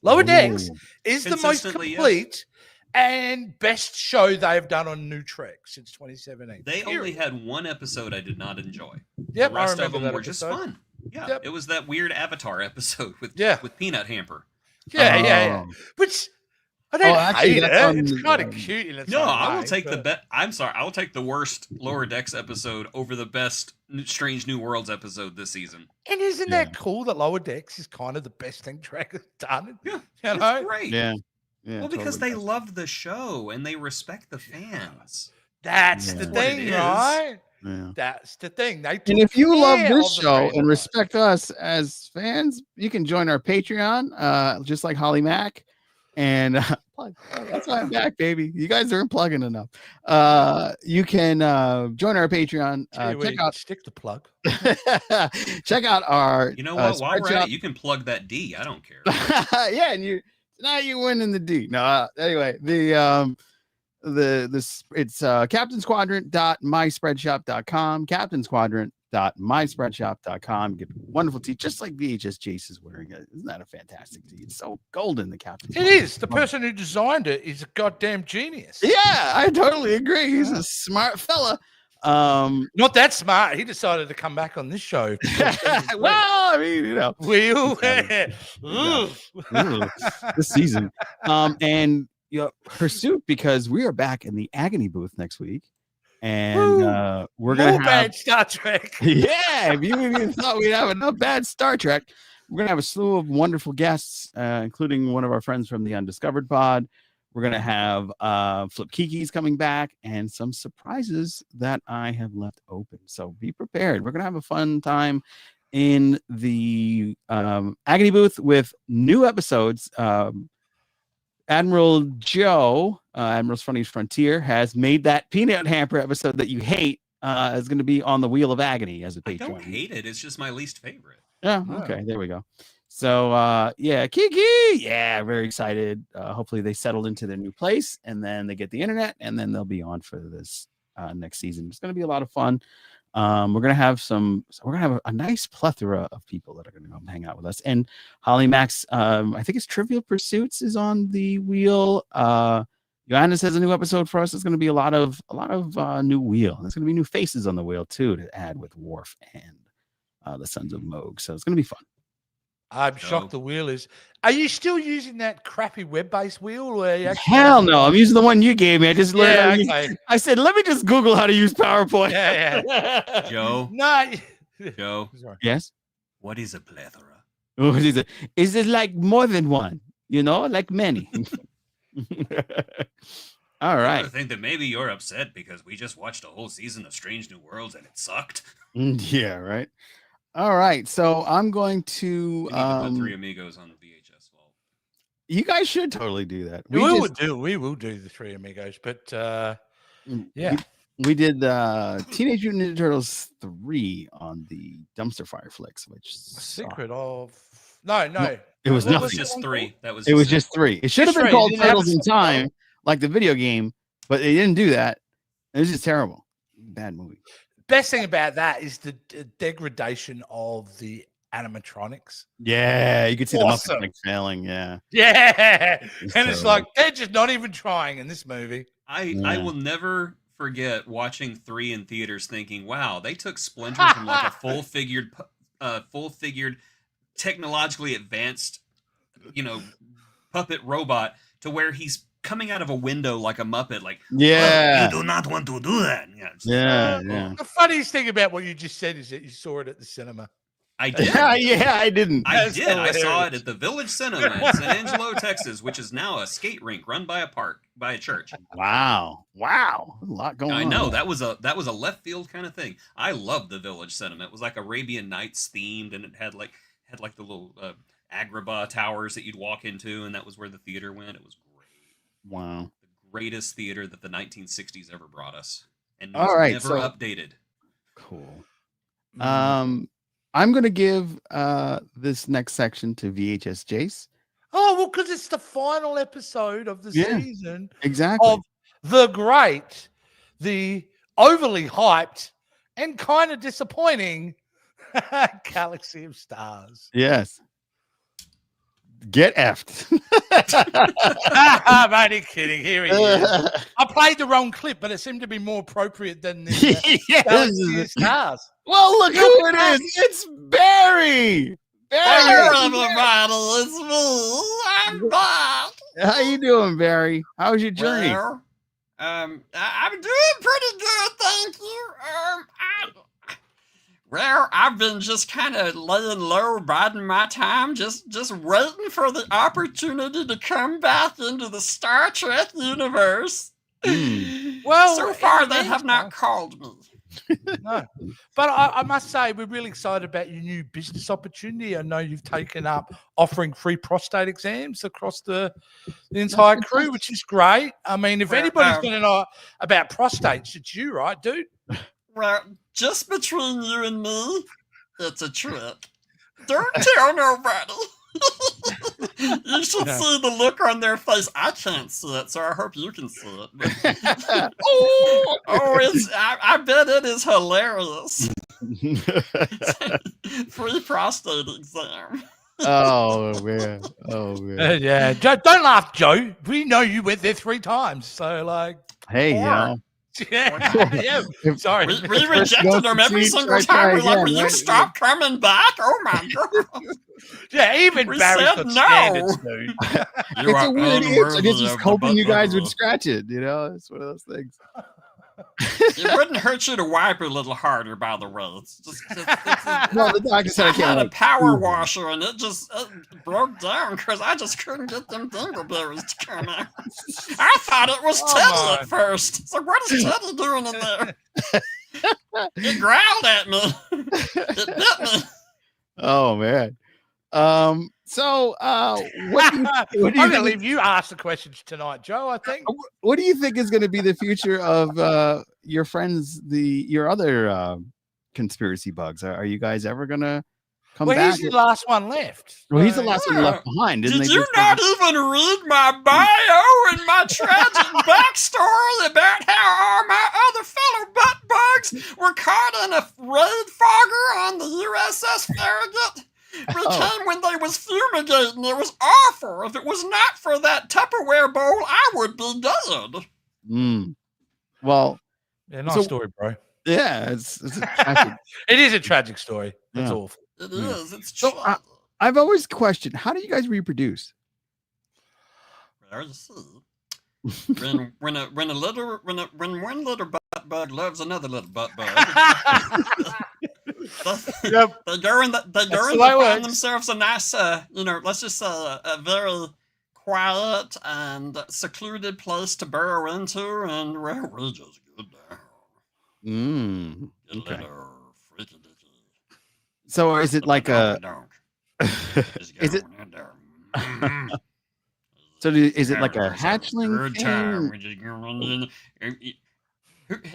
Speaker 2: Lower Decks is the most complete and best show they've done on New Trek since 2017.
Speaker 3: They only had one episode I did not enjoy.
Speaker 2: Yep,
Speaker 3: The rest
Speaker 2: I
Speaker 3: of
Speaker 2: remember
Speaker 3: them
Speaker 2: that
Speaker 3: were just
Speaker 2: episode.
Speaker 3: fun. Yeah,
Speaker 2: Yep.
Speaker 3: it was that weird Avatar episode with Peanut Hamper.
Speaker 2: Yeah. Which I don't hate it. It's kind of cute in its
Speaker 3: No,
Speaker 2: own
Speaker 3: I will
Speaker 2: way,
Speaker 3: take
Speaker 2: but...
Speaker 3: I will take the worst Lower Decks episode over the best Strange New Worlds episode this season.
Speaker 2: And isn't that cool that Lower Decks is kind of the best thing Trek has done?
Speaker 3: Yeah,
Speaker 2: it's
Speaker 3: great.
Speaker 1: Yeah.
Speaker 3: Well, because they loved the show and they respect the fans.
Speaker 2: That's the thing, right?
Speaker 1: Yeah.
Speaker 2: That's the thing.
Speaker 1: And if you love this show and respect us as fans, you can join our Patreon, just like Holly Mack. And that's why I'm back, baby. You guys aren't plugging enough. You can join our Patreon. Check out
Speaker 2: stick the plug.
Speaker 1: Check out our.
Speaker 3: You know what? While we're at it, you can plug that D. I don't care.
Speaker 1: Yeah, and you're winning the D. No, anyway, it's captainsquadrant.myspreadshop.com. captainsquadrant.myspreadshop.com. Get wonderful tea, just like VHS Jace is wearing it. Isn't that a fantastic tea? It's so golden, the Captain's
Speaker 2: It is. The person who designed it is a goddamn genius.
Speaker 1: Yeah, I totally agree. He's a smart fella.
Speaker 2: Not that smart. He decided to come back on this show.
Speaker 1: Well, I mean, this season. And pursuit, because we are back in the Agony booth next week. And we're gonna have
Speaker 2: bad Star Trek.
Speaker 1: Yeah, if you even thought we'd have enough bad Star Trek, we're gonna have a slew of wonderful guests, including one of our friends from the Undiscovered Pod. We're gonna have Flip Kiki's coming back and some surprises that I have left open. So be prepared. We're gonna have a fun time in the Agony booth with new episodes. Admiral Joe, Admiral's Funniest Frontier, has made that Peanut Hamper episode that you hate is going to be on the Wheel of Agony as a Patreon.
Speaker 3: I don't hate it. It's just my least favorite.
Speaker 1: Yeah. Okay. There we go. So, Kiki. Yeah. Very excited. Hopefully they settled into their new place and then they get the internet and then they'll be on for this next season. It's going to be a lot of fun. We're gonna have a nice plethora of people that are gonna come hang out with us. And Holly Max, I think it's Trivial Pursuits is on the wheel. Johannes has a new episode for us. It's gonna be a lot of new wheel. There's gonna be new faces on the wheel too to add with Worf and the Sons of Moog. So it's gonna be fun.
Speaker 2: I'm shocked the wheel is. Are you still using that crappy web-based wheel? Or
Speaker 1: Hell no, I'm using the one you gave me. I just learned. Okay. I said, let me just Google how to use PowerPoint.
Speaker 3: Yeah. Joe.
Speaker 2: No.
Speaker 3: Joe.
Speaker 1: Yes.
Speaker 3: What is a plethora?
Speaker 1: Oh, is it like more than one? Like many. All right.
Speaker 3: I think that maybe you're upset because we just watched a whole season of Strange New Worlds and it sucked.
Speaker 1: Yeah. Right. All right, so I'm going to
Speaker 3: put Three Amigos on the VHS vault.
Speaker 1: You guys should totally do that.
Speaker 2: We will do the Three Amigos, but yeah,
Speaker 1: we did Teenage Mutant Ninja Turtles 3 on the Dumpster Fire Flicks, which
Speaker 2: Secret of no,
Speaker 1: it was nothing.
Speaker 3: Was just 3. That was.
Speaker 1: It was just 3. It should have been called Turtles in Time, like the video game, but they didn't do that. It was just terrible, bad movie.
Speaker 2: Best thing about that is the degradation of the animatronics.
Speaker 1: Yeah, you could see them up like failing. Yeah,
Speaker 2: It's like they're just not even trying in this movie.
Speaker 3: I will never forget watching 3 in theaters, thinking, "Wow, they took Splinter from like a full figured, technologically advanced, puppet robot to where he's coming out of a window like a Muppet, like,
Speaker 1: yeah,
Speaker 3: you do not want to do that."
Speaker 1: Yeah.
Speaker 2: The funniest thing about what you just said is that you saw it at the cinema.
Speaker 3: I did.
Speaker 1: Yeah, I didn't.
Speaker 3: I did. I saw it at the Village Cinema in San Angelo, Texas, which is now a skate rink run by a church.
Speaker 1: Wow, a lot going on.
Speaker 3: I know that was a left field kind of thing. I loved the Village Cinema. It was like Arabian Nights themed, and it had like the little Agrabah towers that you'd walk into, and that was where the theater went. It was great.
Speaker 1: Wow.
Speaker 3: The greatest theater that the 1960s ever brought us. And never updated.
Speaker 1: Cool. I'm going to give this next section to VHS Jace.
Speaker 2: Oh, well, because it's the final episode of the season
Speaker 1: Exactly.
Speaker 2: of the great, the overly hyped, and kind of disappointing Galaxy of Stars.
Speaker 1: Yes. Get effed.
Speaker 2: I'm only kidding. Here he is. I played the wrong clip, but it seemed to be more appropriate than the Galaxy of Stars.
Speaker 1: Well, look who it is. It's Barry.
Speaker 3: Hello, everybody. It's me. I'm back.
Speaker 1: How you doing, Barry? How's your journey?
Speaker 3: Well, I'm doing pretty good, thank you. I've been just kind of laying low, biding my time, just waiting for the opportunity to come back into the Star Trek universe.
Speaker 2: Well,
Speaker 3: so far they have not called me.
Speaker 2: No, but I must say we're really excited about your new business opportunity. I know you've taken up offering free prostate exams across the entire crew, which is great. I mean, if anybody's going to know about prostates, it's you, right, dude?
Speaker 3: Well, just between you and me, it's a trick. Don't tell nobody. You should see the look on their face. I can't see it, so I hope you can see it. I bet it is hilarious. Free prostate exam.
Speaker 1: Oh man.
Speaker 2: Yeah. Don't laugh, Joe. We know you went there 3 times, so like.
Speaker 1: Hey, yeah.
Speaker 2: Yeah. Sorry.
Speaker 3: We rejected them every single time. We're like, will you stop coming back? Oh my god.
Speaker 2: Yeah, even Barry's got standards, dude.
Speaker 1: It's a weird itch. I guess just hoping you guys would scratch it. You know, it's one of those things.
Speaker 3: It wouldn't hurt you to wipe a little harder, by the way. It's just
Speaker 1: no, the doctor said I
Speaker 3: had a power washer and it broke down because I just couldn't get them dingleberries to come out. I thought it was Teddy at first. So what is Teddy doing in there? It growled at me. It bit me.
Speaker 1: Oh man. So what do you
Speaker 2: I'm gonna leave you ask the questions tonight, Joe. I think.
Speaker 1: What do you think is going to be the future of your friends, your other conspiracy bugs? Are you guys ever going to come back?
Speaker 2: He's the last one left.
Speaker 1: Well, he's the last one left behind.
Speaker 3: Did you not even read my bio and my tragic backstory about how all my other fellow butt bugs were caught in a raid fogger on the USS Farragut? We came when they was fumigating. It was awful. If it was not for that Tupperware bowl, I would be dead.
Speaker 1: Well,
Speaker 2: yeah, nice story, bro.
Speaker 1: Yeah, it's a tragic.
Speaker 2: It is a tragic story. It's awful.
Speaker 3: It is. It's
Speaker 1: so. I've always questioned, how do you guys reproduce?
Speaker 3: When one little butt bug loves another little butt bug.
Speaker 2: Yep.
Speaker 3: They go in to find themselves a nice, let's just say a very quiet and secluded place to burrow into, and we just get down.
Speaker 1: Okay. So is it like a? Is it? So is it like a hatchling thing?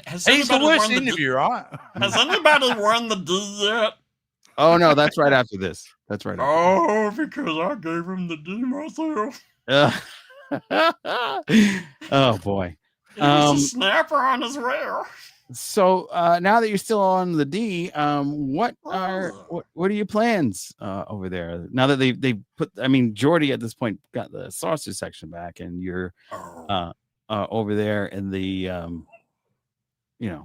Speaker 2: He's the worst interview, right?
Speaker 3: Has anybody won the D yet?
Speaker 1: Oh no, that's right after this. That's right.
Speaker 3: Because I gave him the D myself.
Speaker 1: Oh boy.
Speaker 3: He was a snapper on his rail.
Speaker 1: So now that you're still on the D, what are your plans over there? Now that they put, I mean, Geordi at this point got the saucer section back, and you're over there in the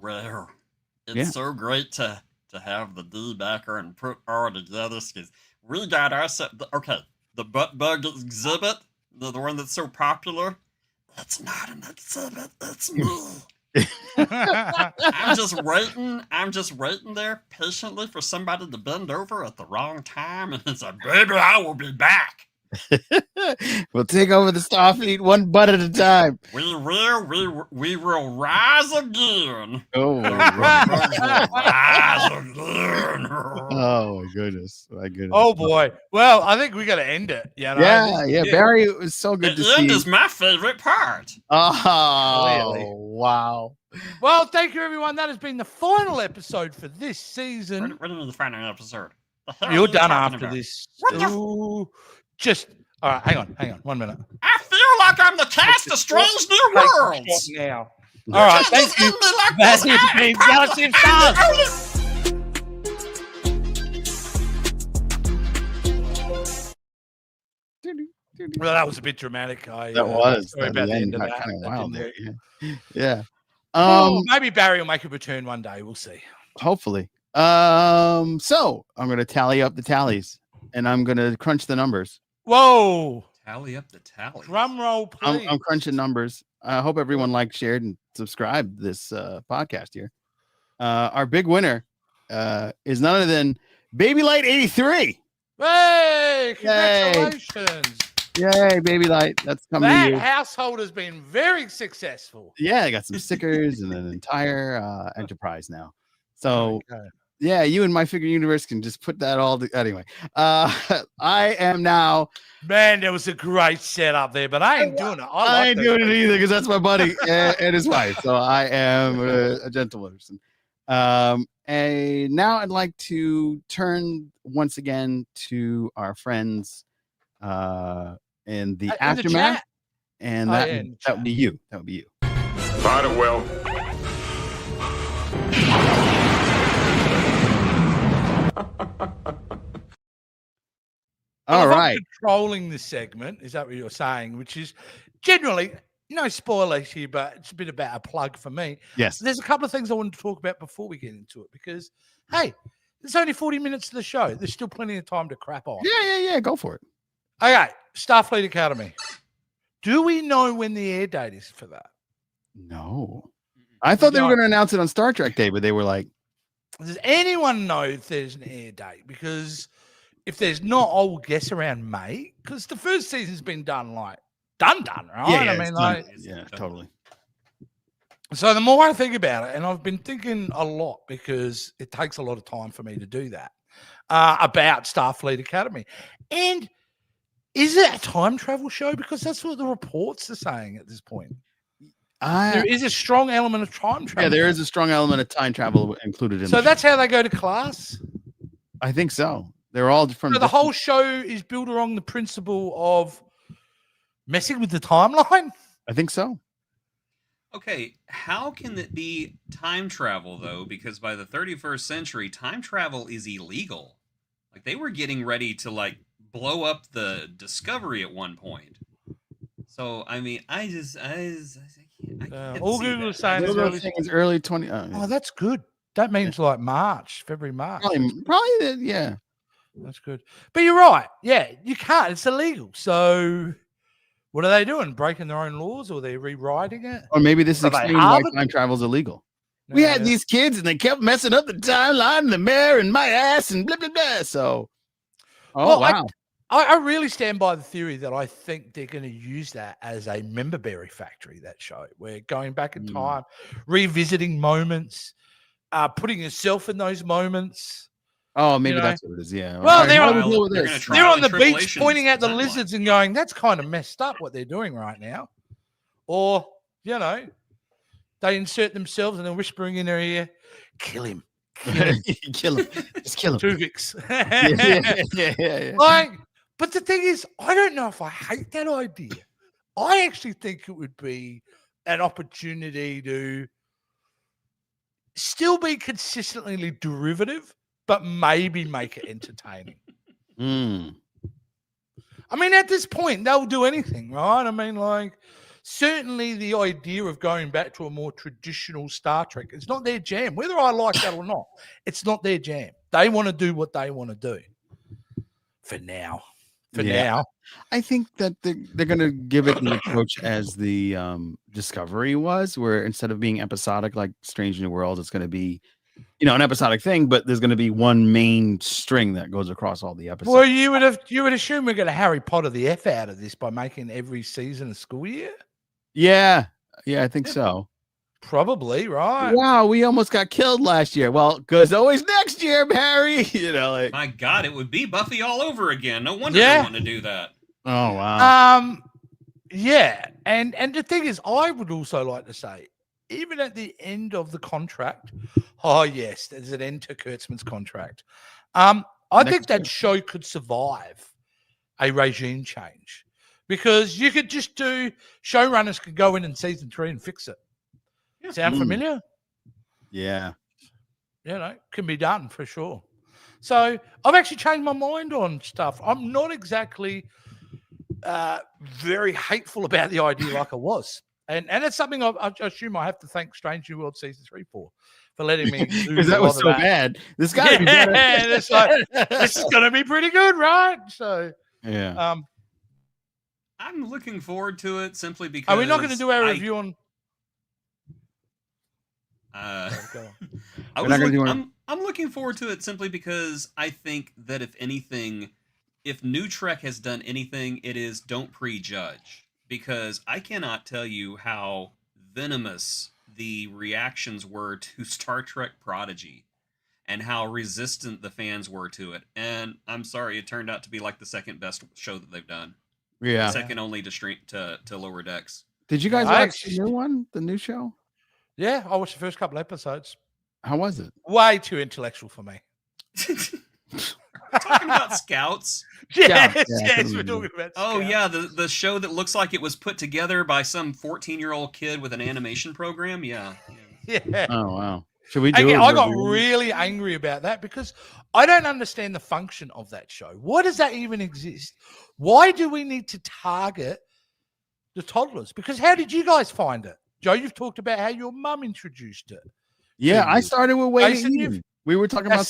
Speaker 3: Rare. It's so great to have the D backer and put all together, because we got ourselves. The butt bug exhibit, the one that's so popular. That's not an exhibit. It's me. I'm just waiting there patiently for somebody to bend over at the wrong time and say, "Baby, I will be back."
Speaker 1: We'll take over the Starfleet one butt at a time.
Speaker 3: We will rise again.
Speaker 1: Oh,
Speaker 3: rise again.
Speaker 1: Oh my goodness.
Speaker 2: Oh boy. Well, I think we got to end it.
Speaker 1: Yeah. Barry, it was so good to see.
Speaker 3: The end is my favorite part.
Speaker 1: Oh,
Speaker 2: clearly.
Speaker 1: Wow.
Speaker 2: Well, thank you, everyone. That has been the final episode for this season.
Speaker 3: What is the final episode?
Speaker 2: You're done after this. Just All right, hang on, 1 minute.
Speaker 3: I feel like I'm the cast of Strange New
Speaker 2: Take a
Speaker 3: Worlds.
Speaker 2: shot now. All right, thank you. That has been Galaxy of Stars. Well, that was a bit dramatic.
Speaker 1: That was.
Speaker 2: Sorry
Speaker 1: At
Speaker 2: about the end of
Speaker 1: got
Speaker 2: that.
Speaker 1: kind of
Speaker 2: That
Speaker 1: wild.
Speaker 2: didn't
Speaker 1: There.
Speaker 2: hurt.
Speaker 1: Yeah.
Speaker 2: Oh, maybe Barry will make a return one day. We'll see.
Speaker 1: Hopefully. So I'm gonna tally up the tallies and I'm gonna crunch the numbers.
Speaker 2: Whoa!
Speaker 3: Tally up the tally.
Speaker 2: Drum roll, please.
Speaker 1: I'm crunching numbers. I hope everyone liked, shared, and subscribed this podcast here. Our big winner is none other than Baby Light 83.
Speaker 2: Hey! Congratulations!
Speaker 1: Yay, Baby Light. That's coming to
Speaker 2: That
Speaker 1: you.
Speaker 2: household has been very successful.
Speaker 1: Yeah, I got some stickers and an entire enterprise now. So
Speaker 2: Okay.
Speaker 1: yeah, you and My Figure Universe can just put that all anyway. I am now.
Speaker 2: Man, there was a great setup there, but I ain't doing it.
Speaker 1: I ain't doing it either because that's my buddy and his wife. So I am a gentle person. And now I'd like to turn once again to our friends in the aftermath.
Speaker 2: chat.
Speaker 1: And
Speaker 2: Oh,
Speaker 1: that,
Speaker 2: yeah, in the
Speaker 1: that would be you. That would be you.
Speaker 4: Might have well.
Speaker 1: All
Speaker 2: Well, if I'm
Speaker 1: right.
Speaker 2: controlling this segment, is that what you're saying? Which is generally, no spoilers here, but it's a bit about a plug for me.
Speaker 1: Yes.
Speaker 2: There's a couple of things I wanted to talk about before we get into it because, hey, there's only 40 minutes of the show. There's still plenty of time to crap on.
Speaker 1: Yeah. Go for it.
Speaker 2: Okay, Starfleet Academy. Do we know when the air date is for that?
Speaker 1: No. I thought they were going to announce it on Star Trek Day, but they were like,
Speaker 2: Does anyone know if there's an air date? Because if there's not, I will guess around May. Because the first season's been done, right? Done, right?
Speaker 1: yeah,
Speaker 2: I mean, like,
Speaker 1: totally.
Speaker 2: so the more I think about it, and I've been thinking a lot because it takes a lot of time for me to do that, about Starfleet Academy. And is it a time travel show? Because that's what the reports are saying at this point. There is a strong element of time travel.
Speaker 1: Yeah, there is a strong element of time travel included in
Speaker 2: So
Speaker 1: the
Speaker 2: that's
Speaker 1: show.
Speaker 2: how they go to class?
Speaker 1: I think so. They're all from
Speaker 2: So the whole show is built around the principle of messing with the timeline?
Speaker 1: I think so.
Speaker 3: Okay, how can it be time travel, though? Because by the 31st century, time travel is illegal. Like, they were getting ready to, like, blow up the Discovery at one point. So, I mean, I can't
Speaker 2: All
Speaker 3: see
Speaker 2: Google
Speaker 3: that.
Speaker 2: is saying is
Speaker 1: Google
Speaker 2: early.
Speaker 1: saying it's early 20.
Speaker 2: Oh, that's good. That means like March, February, March.
Speaker 1: Probably, yeah.
Speaker 2: That's good. But you're right. Yeah, you can't. It's illegal. So what are they doing? Breaking their own laws or they're rewriting it?
Speaker 1: Or maybe this
Speaker 2: Are they
Speaker 1: explains why
Speaker 2: Harvard?
Speaker 1: time travel is illegal. We had these kids and they kept messing up the timeline and the mayor and my ass and blah, blah, blah. So, wow.
Speaker 2: I really stand by the theory that I think they're going to use that as a member berry factory, that show. We're going back in time, revisiting moments, putting yourself in those moments.
Speaker 1: Oh, maybe
Speaker 2: you know?
Speaker 1: that's what it is. Yeah.
Speaker 2: Well, they're
Speaker 1: how
Speaker 2: on-
Speaker 1: do we deal with
Speaker 3: they're
Speaker 1: this?
Speaker 3: gonna try-
Speaker 2: They're on
Speaker 3: and
Speaker 2: the beach
Speaker 3: tribulations
Speaker 2: pointing at the
Speaker 3: timeline.
Speaker 2: lizards and going, that's kind of messed up what they're doing right now. Or, you know, they insert themselves and they're whispering in their ear, kill him.
Speaker 1: Kill him. Just kill him.
Speaker 2: Tuvix.
Speaker 1: Yeah.
Speaker 2: Like, but the thing is, I don't know if I hate that idea. I actually think it would be an opportunity to still be consistently derivative, but maybe make it entertaining.
Speaker 1: Mm.
Speaker 2: I mean, at this point, they'll do anything, right? I mean, like, certainly the idea of going back to a more traditional Star Trek, it's not their jam. Whether I like that or not, it's not their jam. They want to do what they want to do. For now. Now.
Speaker 1: I think that they're going to give it the approach as the Discovery was, where instead of being episodic like Strange New Worlds, it's going to be, an episodic thing, but there's going to be one main string that goes across all the episodes.
Speaker 2: Well, you would assume we're going to Harry Potter the F out of this by making every season a school year?
Speaker 1: Yeah, I think so.
Speaker 2: Probably, right?
Speaker 1: Wow, we almost got killed last year. Well, because always next year, Harry.
Speaker 3: My God, it would be Buffy all over again. No wonder
Speaker 2: Yeah.
Speaker 3: they want to do that.
Speaker 1: Oh wow.
Speaker 2: Yeah, and the thing is, I would also like to say, even at the end of the contract, oh yes, there's an end to Kurtzman's contract. I think that show could survive a regime change, because you could just do showrunners could go in season 3 and fix it. Sound familiar?
Speaker 1: Yeah.
Speaker 2: Can be done for sure. So I've actually changed my mind on stuff. I'm not exactly very hateful about the idea like I was. And it's something I assume I have to thank Strange New World Season 3 for letting me do
Speaker 1: because that was so bad. This got to be better.
Speaker 2: It's like, this is going to be pretty good, right? So
Speaker 1: yeah.
Speaker 3: I'm looking forward to it simply because.
Speaker 2: Are we not going to do our review on?
Speaker 3: I'm looking forward to it simply because I think that if anything, if New Trek has done anything, it is don't prejudge. Because I cannot tell you how venomous the reactions were to Star Trek Prodigy and how resistant the fans were to it. And I'm sorry, it turned out to be like the second best show that they've done.
Speaker 1: Yeah.
Speaker 3: Second only to Lower Decks.
Speaker 1: Did you guys watch the new one, the new show?
Speaker 2: Yeah, I watched the first couple episodes.
Speaker 1: How was it?
Speaker 2: Way too intellectual for me.
Speaker 3: Talking about Scouts.
Speaker 2: Yes, we're talking about Scouts.
Speaker 3: Oh, yeah, the show that looks like it was put together by some 14-year-old kid with an animation program. Yeah.
Speaker 1: Oh, wow. Should we do
Speaker 2: I got really angry about that because I don't understand the function of that show. Why does that even exist? Why do we need to target the toddlers? Because how did you guys find it? Joe, you've talked about how your mum introduced it.
Speaker 1: Yeah, I started with Wade. We were talking about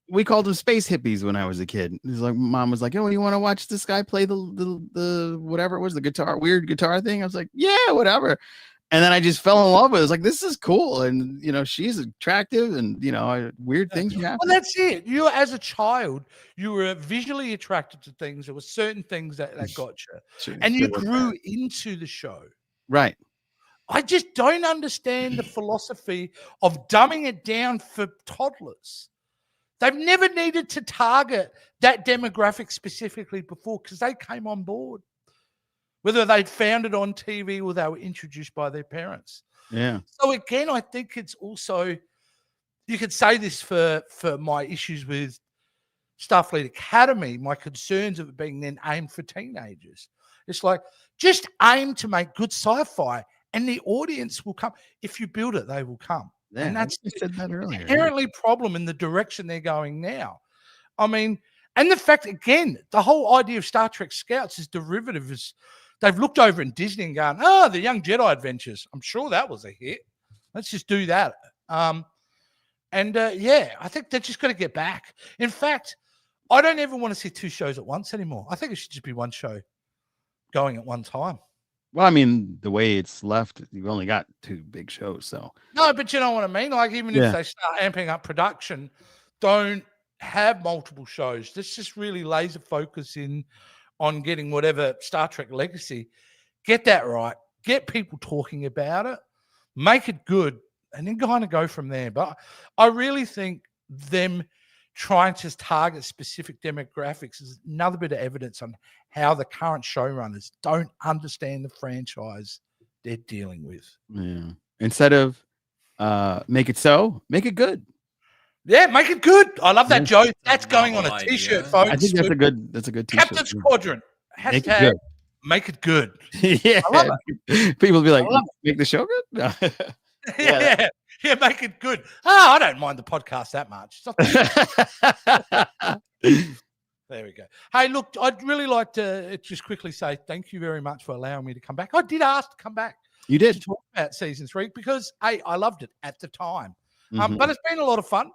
Speaker 1: we called them space hippies when I was a kid. It was like mom was like, "Oh, you want to watch this guy play the whatever it was, the weird guitar thing?" I was like, "Yeah, whatever." And then I just fell in love with it. I was like, "This is cool," and she's attractive, and weird things happen.
Speaker 2: Well, that's it. You, as a child, you were visually attracted to things. There were certain things that got you, and you grew into the show.
Speaker 1: Right.
Speaker 2: I just don't understand the philosophy of dumbing it down for toddlers. They've never needed to target that demographic specifically before because they came on board, whether they'd found it on TV or they were introduced by their parents.
Speaker 1: Yeah.
Speaker 2: So again, I think it's also, you could say this for my issues with Starfleet Academy, my concerns of it being then aimed for teenagers. It's like, just aim to make good sci-fi and the audience will come. If you build it, they will come.
Speaker 1: Yeah,
Speaker 2: and that's
Speaker 1: said that earlier.
Speaker 2: Inherently problem in the direction they're going now. I mean, and the fact, again, the whole idea of Star Trek Scouts is derivative. They've looked over in Disney and gone, the Young Jedi Adventures. I'm sure that was a hit. Let's just do that. I think they're just got to get back. In fact, I don't ever want to see two shows at once anymore. I think it should just be one show going at one time.
Speaker 1: Well, I mean, the way it's left, you've only got two big shows, so.
Speaker 2: No, but you know what I mean? Like, even if they start amping up production, don't have multiple shows. Let's just really laser focus in on getting whatever Star Trek legacy. Get that right. Get people talking about it. Make it good. And then kind of go from there. But I really think them trying to target specific demographics is another bit of evidence on how the current showrunners don't understand the franchise they're dealing with.
Speaker 1: Yeah. Instead of make it so, make it good.
Speaker 2: Yeah, make it good. I love that, Joe. That's going on a t-shirt, folks.
Speaker 1: I think that's a good t-shirt.
Speaker 2: Captain's Quadrant. Hashtag make it good.
Speaker 1: Yeah. I love it. People will be like, make the show good?
Speaker 2: Yeah, make it good. I don't mind the podcast that much. There we go. Hey, look, I'd really like to just quickly say thank you very much for allowing me to come back. I did ask to come back.
Speaker 1: You did.
Speaker 2: To talk about season 3 because, I loved it at the time. But it's been a lot of fun.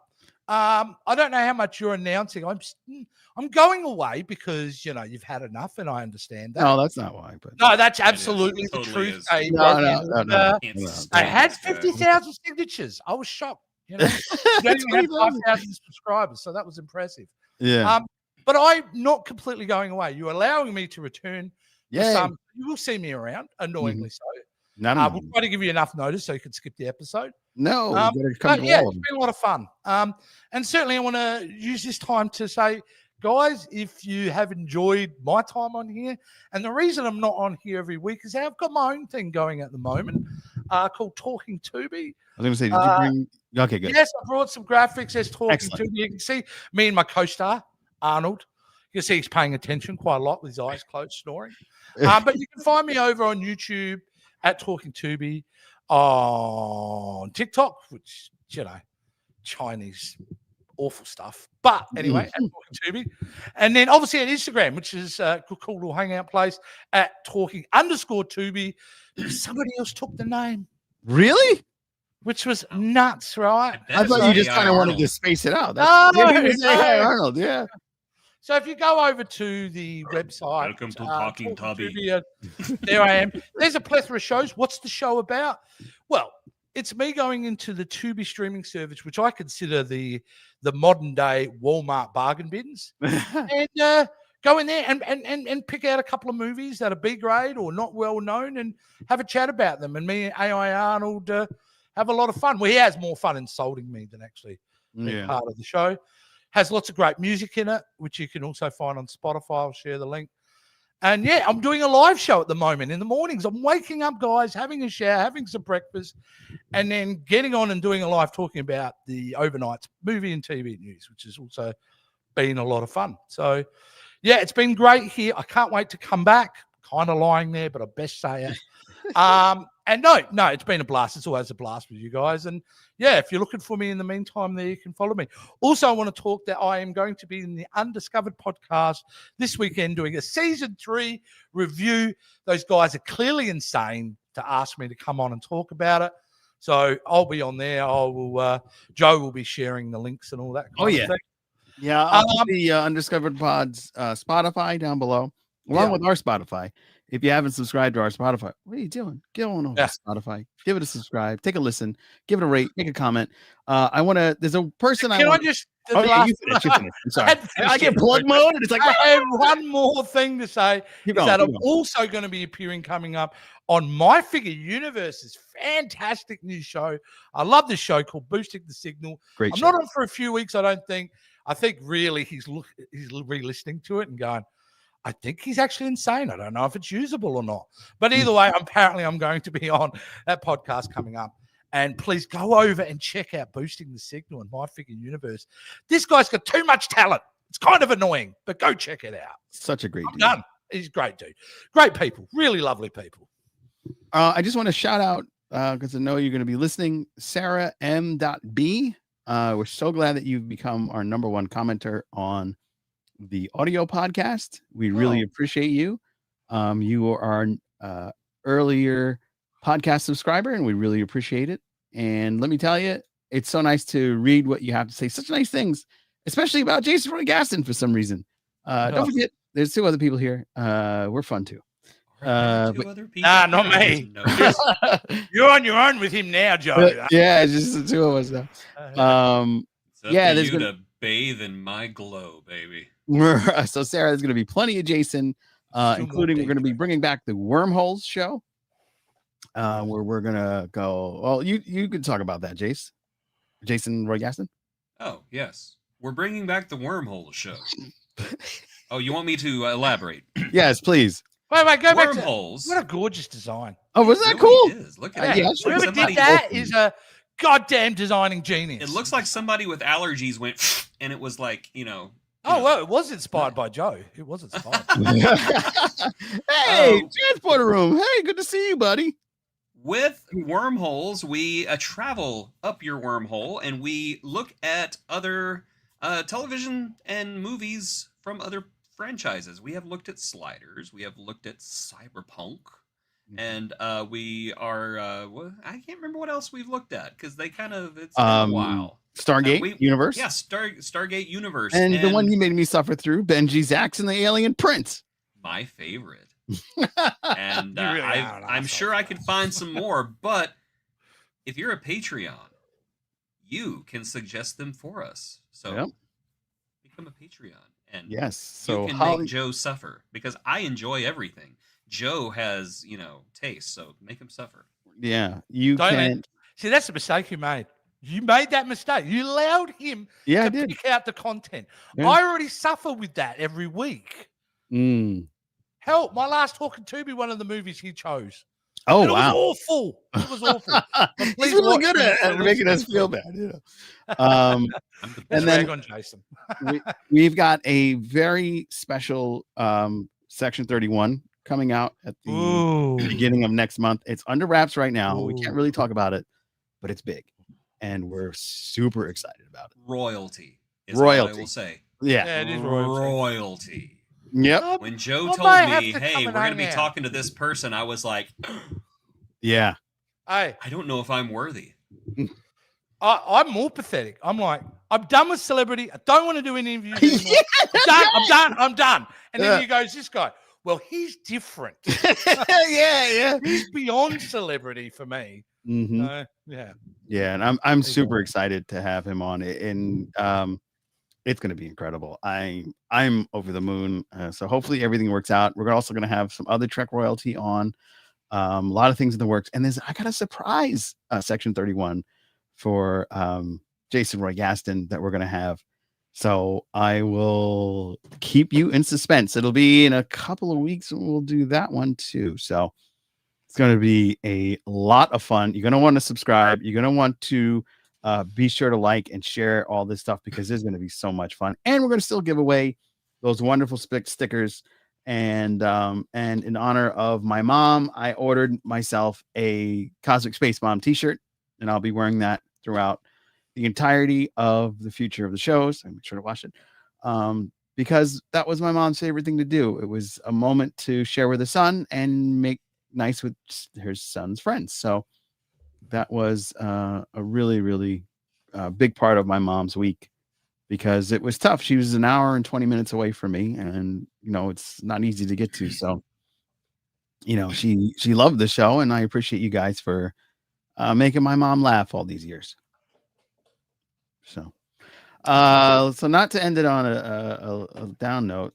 Speaker 2: I don't know how much you're announcing. I'm going away because, you've had enough, and I understand that.
Speaker 1: No, that's not why. But
Speaker 2: no, that's absolutely the truth.
Speaker 1: No.
Speaker 2: I had 50,000 signatures. I was shocked. You don't even have 5,000 subscribers, so that was impressive.
Speaker 1: Yeah.
Speaker 2: But I'm not completely going away. You're allowing me to return.
Speaker 1: Yeah.
Speaker 2: You will see me around, annoyingly so.
Speaker 1: We'll
Speaker 2: try to give you enough notice so you can skip the episode.
Speaker 1: No,
Speaker 2: it's been a lot of fun. And certainly I want to use this time to say, guys, if you have enjoyed my time on here, and the reason I'm not on here every week is I've got my own thing going at the moment called Talking Tubi.
Speaker 1: I was going to say, did you bring... Okay, good.
Speaker 2: Yes, I brought some graphics as Talking Tubi. You can see me and my co-star, Arnold. You can see he's paying attention quite a lot with his eyes closed, snoring. But you can find me over on YouTube at Talking Tubi, on TikTok, which, Chinese awful stuff. But anyway, at Talking Tubi. And then obviously at Instagram, which is a cool little hangout place at Talking_Tubi. Somebody else took the name.
Speaker 1: Really?
Speaker 2: Which was nuts, right?
Speaker 1: I thought you just kind of wanted to space it out. Hey, Arnold, yeah.
Speaker 2: So if you go over to the website,
Speaker 3: welcome to Talking Tubby.
Speaker 2: There I am. There's a plethora of shows. What's the show about? Well, it's me going into the Tubi streaming service, which I consider the modern day Walmart bargain bins, and go in there and pick out a couple of movies that are B grade or not well known, and have a chat about them. And me and AI Arnold have a lot of fun. Well, he has more fun insulting me than actually being part of the show. Has lots of great music in it, which you can also find on Spotify. I'll share the link. And yeah, I'm doing a live show at the moment in the mornings. I'm waking up, guys, having a shower, having some breakfast, and then getting on and doing a live talking about the overnight movie and TV news, which has also been a lot of fun. So yeah, it's been great here. I can't wait to come back. Kind of lying there, but I best say it. And no, it's been a blast. It's always a blast with you guys. And yeah, if you're looking for me in the meantime, there you can follow me. Also, I want to talk that I am going to be in the Undiscovered podcast this weekend doing a season 3 review. Those guys are clearly insane to ask me to come on and talk about it. So I'll be on there. Joe will be sharing the links and all that kind of thing.
Speaker 1: Yeah, I'll put the Undiscovered Pods Spotify down below, along with our Spotify. If you haven't subscribed to our Spotify, what are you doing? Get on over to Spotify. Give it a subscribe. Take a listen. Give it a rate. Make a comment. There's a person
Speaker 2: you finish.
Speaker 1: I'm sorry. I get plug mode, and it's like,
Speaker 2: I have one more thing to say. I'm also going to be appearing coming up on My Figure Universe's fantastic new show. I love this show called Boosting the Signal.
Speaker 1: Great
Speaker 2: I'm
Speaker 1: show.
Speaker 2: not on for a few weeks, I don't think. I think really he's re-listening to it and going, I think he's actually insane. I don't know if it's usable or not. But either way, apparently I'm going to be on that podcast coming up. And please go over and check out Boosting the Signal and My Figure Universe. This guy's got too much talent. It's kind of annoying, but go check it out.
Speaker 1: Such a great dude.
Speaker 2: Done. He's a great dude. Great people. Really lovely people.
Speaker 1: I just want to shout out, because I know you're going to be listening, Sarah M.B. We're so glad that you've become our number one commenter on the audio podcast. We really appreciate you. You are our earlier podcast subscriber, and we really appreciate it. And let me tell you, it's so nice to read what you have to say. Such nice things, especially about Jason Roy Gaston for some reason. Don't forget, there's 2 other people here. We're fun too.
Speaker 3: Other people.
Speaker 2: Not me. You're on your own with him now, Joe.
Speaker 1: Yeah, it's just the 2 of us now.
Speaker 3: There's to bathe in my glow, baby.
Speaker 1: So Sarah, there's going to be plenty of Jason, including we're going to be bringing back the Wormholes show, where we're going to go. Well, you can talk about that, Jason Roy Gaston.
Speaker 3: Oh yes, we're bringing back the Wormholes show. Oh, you want me to elaborate?
Speaker 1: Yes, please.
Speaker 2: Wait, go back to
Speaker 3: Wormholes.
Speaker 2: what a gorgeous design.
Speaker 1: Oh, was that cool?
Speaker 3: Look at that.
Speaker 2: Whoever did that is a goddamn designing genius.
Speaker 3: It looks like somebody with allergies went, and it was like,
Speaker 2: well, it was inspired by Joe. It was inspired.
Speaker 1: Hey, transporter room. Hey, good to see you, buddy.
Speaker 3: With Wormholes, we travel up your wormhole, and we look at other television and movies from other franchises. We have looked at Sliders. We have looked at Cyberpunk. And we are, I can't remember what else we've looked at, because it's been a while.
Speaker 1: Stargate Universe?
Speaker 3: Yeah, Stargate Universe.
Speaker 1: And the one you made me suffer through, Benji Zax and the Alien Prince.
Speaker 3: My favorite. And I'm sure I could find some more, but if you're a Patreon, you can suggest them for us. So become a Patreon. And
Speaker 1: yes, so
Speaker 3: you can make Joe suffer, because I enjoy everything. Joe has, taste, so make him suffer.
Speaker 1: Yeah, you can.
Speaker 2: See, that's the mistake you made. You made that mistake. You allowed him to pick out the content. Yeah. I already suffer with that every week. Hell, my last Talking to be one of the movies he chose.
Speaker 1: Oh,
Speaker 2: And
Speaker 1: wow.
Speaker 2: It was awful. It was awful. But
Speaker 1: He's
Speaker 2: please
Speaker 1: really
Speaker 2: watch
Speaker 1: good
Speaker 2: it.
Speaker 1: at making us feel bad.
Speaker 3: I'm the
Speaker 2: Let's
Speaker 1: And then-
Speaker 2: rag on Jason.
Speaker 1: We've got a very special Section 31 coming out at the
Speaker 2: Ooh.
Speaker 1: beginning of next month. It's under wraps right now. We can't
Speaker 2: Ooh.
Speaker 1: really talk about it, but it's big. And we're super excited about it.
Speaker 3: Royalty is all I will say.
Speaker 1: Yeah.
Speaker 2: Yeah, it is royalty.
Speaker 3: Royalty.
Speaker 1: Yep.
Speaker 3: When Joe
Speaker 2: I
Speaker 3: told
Speaker 2: might have
Speaker 3: me,
Speaker 2: to
Speaker 3: hey,
Speaker 2: come
Speaker 3: we're
Speaker 2: and
Speaker 3: going to be
Speaker 2: hang out.
Speaker 3: talking to this person, I was like,
Speaker 1: Yeah.
Speaker 2: Hey,
Speaker 3: I don't know if I'm worthy.
Speaker 2: I'm more pathetic. I'm like, I'm done with celebrity. I don't want to do any interviews anymore. I'm done. And then
Speaker 1: Yeah.
Speaker 2: he goes, this guy, well, he's different.
Speaker 1: yeah.
Speaker 2: He's beyond celebrity for me.
Speaker 1: Mhm.
Speaker 2: Yeah.
Speaker 1: Yeah, and I'm super excited to have him on it, and it's going to be incredible. I'm over the moon. So hopefully everything works out. We're also going to have some other Trek royalty on, a lot of things in the works, and I got a surprise Section 31 for Jason Roy Gaston that we're going to have. So I will keep you in suspense. It'll be in a couple of weeks, and we'll do that one too. So it's going to be a lot of fun. You're going to want to subscribe. You're going to want to be sure to like and share all this stuff because there's going to be so much fun. And we're going to still give away those wonderful stickers. And in honor of my mom, I ordered myself a Cosmic Space Mom t-shirt, and I'll be wearing that throughout the entirety of the future of the shows. I'm sure to watch it. Because that was my mom's favorite thing to do. It was a moment to share with her son and make nice with her son's friends. So that was a really, really big part of my mom's week because it was tough. She was an hour and 20 minutes away from me, and it's not easy to get to. So she loved the show, and I appreciate you guys for making my mom laugh all these years. So not to end it on a down note,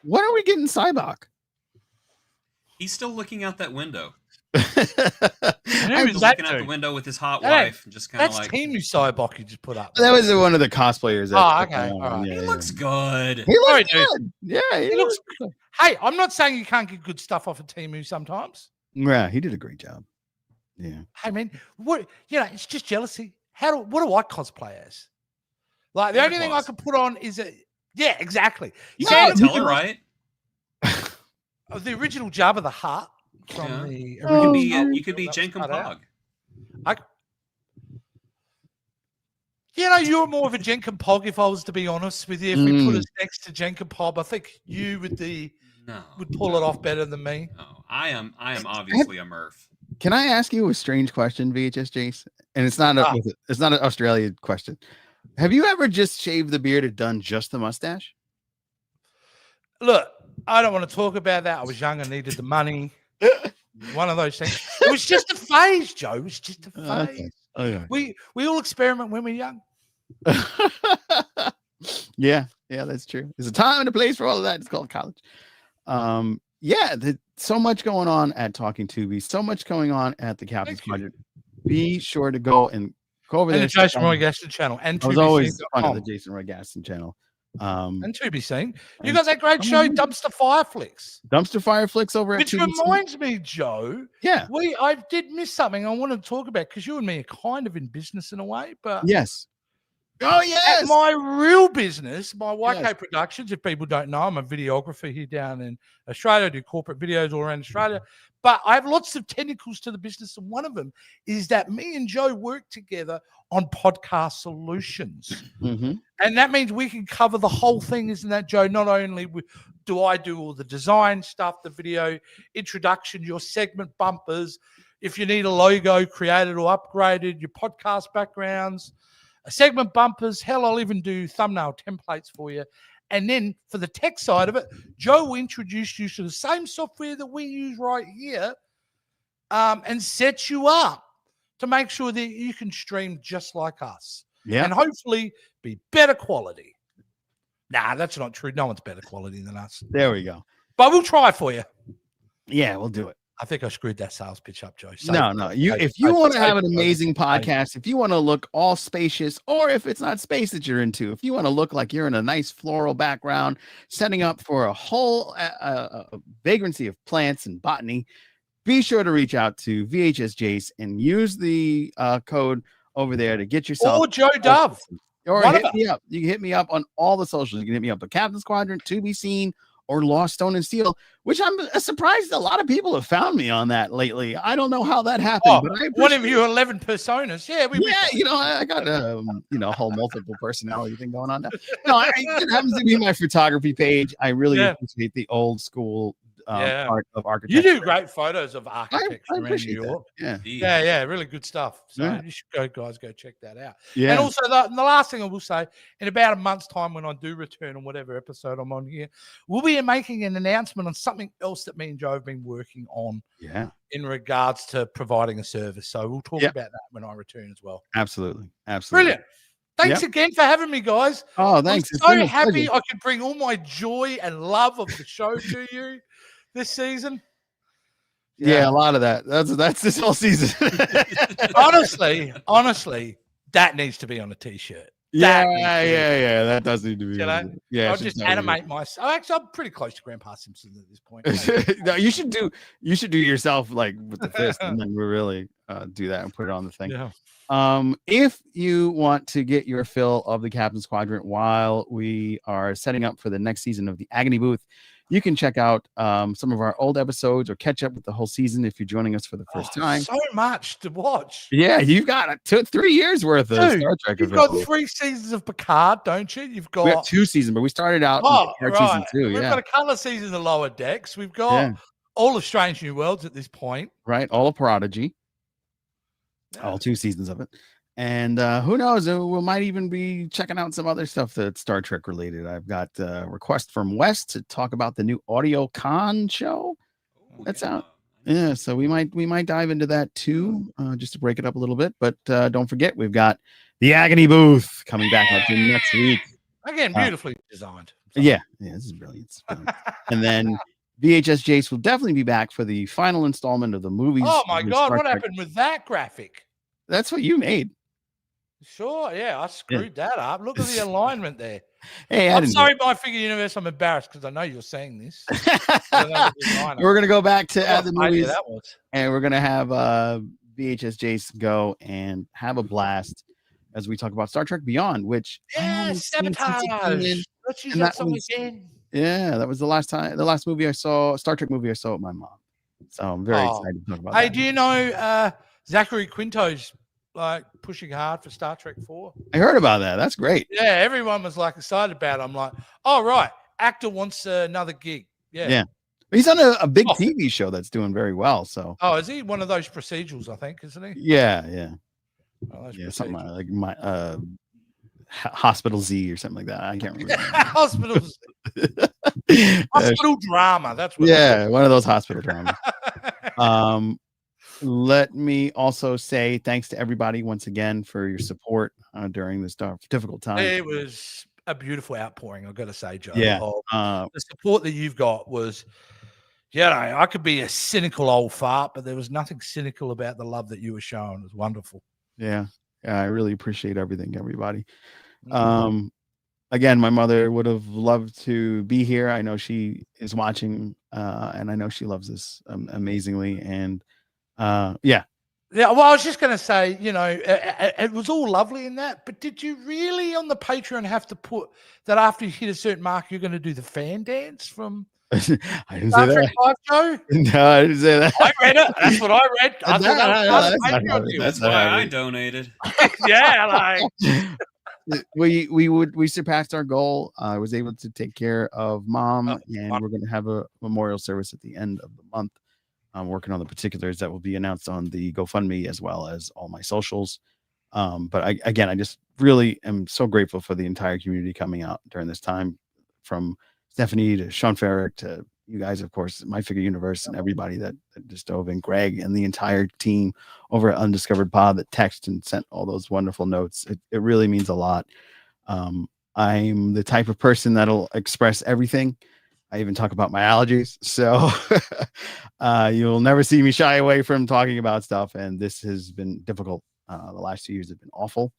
Speaker 1: when are we getting Cybok?
Speaker 3: He's still looking out that window.
Speaker 2: Who
Speaker 3: He's
Speaker 2: is that
Speaker 3: looking out the
Speaker 2: dude?
Speaker 3: window with his hot
Speaker 2: Hey,
Speaker 3: wife and just kind of
Speaker 2: That's
Speaker 3: like,
Speaker 2: Team Cybok you just put up.
Speaker 1: That was one of the cosplayers.
Speaker 2: Okay. All right.
Speaker 3: he looks good.
Speaker 1: He looks
Speaker 2: Sorry,
Speaker 1: good. Yeah,
Speaker 2: He looks good. Hey, I'm not saying you can't get good stuff off of Temu sometimes.
Speaker 1: Yeah, he did a great job. Yeah.
Speaker 2: Hey, man, it's just jealousy. What do I cosplay as? Like, the
Speaker 3: Santa
Speaker 2: only thing I
Speaker 3: Claus.
Speaker 2: can put on is yeah, exactly.
Speaker 3: You
Speaker 2: Santa
Speaker 3: can't tell her,
Speaker 2: Claus-
Speaker 3: right?
Speaker 2: The original Jabba the Hutt from
Speaker 3: Yeah.
Speaker 2: the
Speaker 3: You
Speaker 2: original
Speaker 3: could be
Speaker 2: Star Wars
Speaker 3: you could be
Speaker 2: film that was
Speaker 3: Jenkum
Speaker 2: cut out.
Speaker 3: Pog.
Speaker 2: You're more of a Jenkum Pog, if I was to be honest with you. If we put us next to Jenkum Pog, I think you would pull it off better than me.
Speaker 3: No, I am obviously a Murph.
Speaker 1: Can I ask you a strange question, VHS Jace? And it's not an Australian question. Have you ever just shaved the beard and done just the mustache?
Speaker 2: Look, I don't want to talk about that. I was young and needed the money. One of those things. It was just a phase, Joe. It was just a phase.
Speaker 1: Okay.
Speaker 2: We all experiment when we're young.
Speaker 1: Yeah, that's true. There's a time and a place for all of that. It's called college. So much going on at Talking Tubi. So much going on at the Captain's Quadrant. Be sure to go over
Speaker 2: And
Speaker 1: there.
Speaker 2: the Jason Roy Gaston channel. And
Speaker 1: I was always fun at the
Speaker 2: TubiScene.com.
Speaker 1: Jason Roy Gaston channel.
Speaker 2: And Tubi Scene. You got that great show, Dumpster Fire Flicks.
Speaker 1: Dumpster Fire Flicks over at
Speaker 2: Which
Speaker 1: Tubi Scene.
Speaker 2: reminds me, Joe.
Speaker 1: Yeah.
Speaker 2: I did miss something I wanted to talk about because you and me are kind of in business in a way, but
Speaker 1: Yes. Oh, yes.
Speaker 2: at my real business, my YK
Speaker 1: Yes.
Speaker 2: Productions, if people don't know, I'm a videographer here down in Australia. I do corporate videos all around Australia. But I have lots of tentacles to the business, and one of them is that me and Joe work together on podcast solutions.
Speaker 1: Mm-hmm.
Speaker 2: And that means we can cover the whole thing, isn't that, Joe? Not only do I do all the design stuff, the video introduction, your segment bumpers, if you need a logo created or upgraded, your podcast backgrounds, segment bumpers, hell, I'll even do thumbnail templates for you. And then for the tech side of it, Joe will introduce you to the same software that we use right here and set you up to make sure that you can stream just like us.
Speaker 1: Yeah.
Speaker 2: And hopefully be better quality. Nah, that's not true. No one's better quality than us.
Speaker 1: There we go.
Speaker 2: But we'll try for you.
Speaker 1: Yeah, we'll do it.
Speaker 2: I think I screwed that sales pitch up, Joe. So,
Speaker 1: No. If you want to have an amazing podcast, if you want to look all spacious, or if it's not space that you're into, if you want to look like you're in a nice floral background, setting up for a whole vagrancy of plants and botany, be sure to reach out to VHS Jace and use the code over there to get yourself.
Speaker 2: Or Joe Dove.
Speaker 1: Or
Speaker 2: One
Speaker 1: hit
Speaker 2: of
Speaker 1: me up. You can hit me up on all the socials. You can hit me up at Captain's Quadrant, To Be Seen, or Lost Stone and Steel, which I'm surprised a lot of people have found me on that lately. I don't know how that happened, but I
Speaker 2: one of you 11 personas. Yeah,
Speaker 1: I got a whole multiple personality thing going on now. No, it happens to be my photography page. I really appreciate the old school art of architecture.
Speaker 2: You do great photos of architecture around New York.
Speaker 1: That.
Speaker 2: Yeah, really good stuff. So you should go check that out.
Speaker 1: Yeah.
Speaker 2: And also the last thing I will say, in about a month's time when I do return on whatever episode I'm on here, we'll be making an announcement on something else that me and Joe have been working on.
Speaker 1: Yeah.
Speaker 2: In regards to providing a service. So we'll talk about that when I return as well.
Speaker 1: Absolutely.
Speaker 2: Brilliant. Thanks again for having me, guys.
Speaker 1: Oh, thanks.
Speaker 2: I'm so happy I could bring all my joy and love of the show to you this season.
Speaker 1: Yeah, a lot of that. That's this whole season.
Speaker 2: honestly, that needs to be on a t-shirt.
Speaker 1: Yeah. That does need to be.
Speaker 2: I'll just animate myself. Actually, I'm pretty close to Grandpa Simpson at this point.
Speaker 1: No, you should do yourself like with the fist, and then we really do that and put it on the thing.
Speaker 2: Yeah.
Speaker 1: If you want to get your fill of the Captain's Quadrant while we are setting up for the next season of the Agony Booth, you can check out some of our old episodes or catch up with the whole season if you're joining us for the first time.
Speaker 2: So much to watch.
Speaker 1: Yeah, you've got 3 years worth of Star Trek.
Speaker 2: You've got 3 seasons of Picard, don't you? We
Speaker 1: have 2 seasons, but we started out in season 2.
Speaker 2: We've got a couple of seasons of Lower Decks. We've got all of Strange New Worlds at this point.
Speaker 1: Right, all of Prodigy. All 2 seasons of it. And who knows, we might even be checking out some other stuff that's Star Trek related. I've got a request from Wes to talk about the new Audio Con show that's out. Yeah, so we might dive into that too, just to break it up a little bit. But don't forget, we've got the Agony Booth coming back up in next week.
Speaker 2: Again, beautifully designed.
Speaker 1: Yeah, this is brilliant. And then VHS Jace will definitely be back for the final installment of the movies.
Speaker 2: Oh my God, what happened with that graphic?
Speaker 1: That's what you made.
Speaker 2: Sure, I screwed that up. Look at the alignment there.
Speaker 1: Hey,
Speaker 2: I'm sorry, my figure universe. I'm embarrassed because I know you're saying this.
Speaker 1: We're gonna go back to the movies,
Speaker 2: that was.
Speaker 1: And we're gonna have VHS Jace go and have a blast as we talk about Star Trek Beyond, which
Speaker 2: sabotage. Let's use that song again.
Speaker 1: Yeah, that was the last movie I saw, Star Trek movie I saw with my mom. So I'm very excited to talk about that.
Speaker 2: Hey, do you know Zachary Quinto's like pushing hard for Star Trek 4?
Speaker 1: I heard about that. That's great.
Speaker 2: Yeah, everyone was like excited about it. I'm like, oh right, actor wants another gig. Yeah.
Speaker 1: But he's on a big TV show that's doing very well. So
Speaker 2: is he one of those procedurals? I think, isn't he?
Speaker 1: Yeah. Something like my Hospital Z or something like that. I can't remember.
Speaker 2: Hospital drama. That's what.
Speaker 1: Yeah, one of those hospital dramas. Let me also say thanks to everybody once again for your support during this difficult time.
Speaker 2: It was a beautiful outpouring, I've got to say, Joe.
Speaker 1: Yeah.
Speaker 2: The support that you've got was, I could be a cynical old fart, but there was nothing cynical about the love that you were showing. It was wonderful.
Speaker 1: Yeah, I really appreciate everything, everybody. Again, my mother would have loved to be here. I know she is watching, and I know she loves this amazingly. And well,
Speaker 2: I was just going to say, it was all lovely in that, but did you really on the Patreon have to put that after you hit a certain mark, you're going to do the fan dance from
Speaker 1: I didn't say that.
Speaker 2: 5 Joe?
Speaker 1: No, I didn't say that.
Speaker 2: I read it. That's what I read.
Speaker 3: That's why I donated.
Speaker 1: We surpassed our goal. I was able to take care of Mom, and we're going to have a memorial service at the end of the month. I'm working on the particulars that will be announced on the GoFundMe as well as all my socials. But I just really am so grateful for the entire community coming out during this time, from Stephanie to Sean Ferrick to you guys, of course, My Figure Universe, and everybody that just dove in, Greg and the entire team over at Undiscovered Pod that texted and sent all those wonderful notes. It really means a lot. I'm the type of person that'll express everything. I even talk about my allergies. So you'll never see me shy away from talking about stuff. And this has been difficult. The last 2 years have been awful.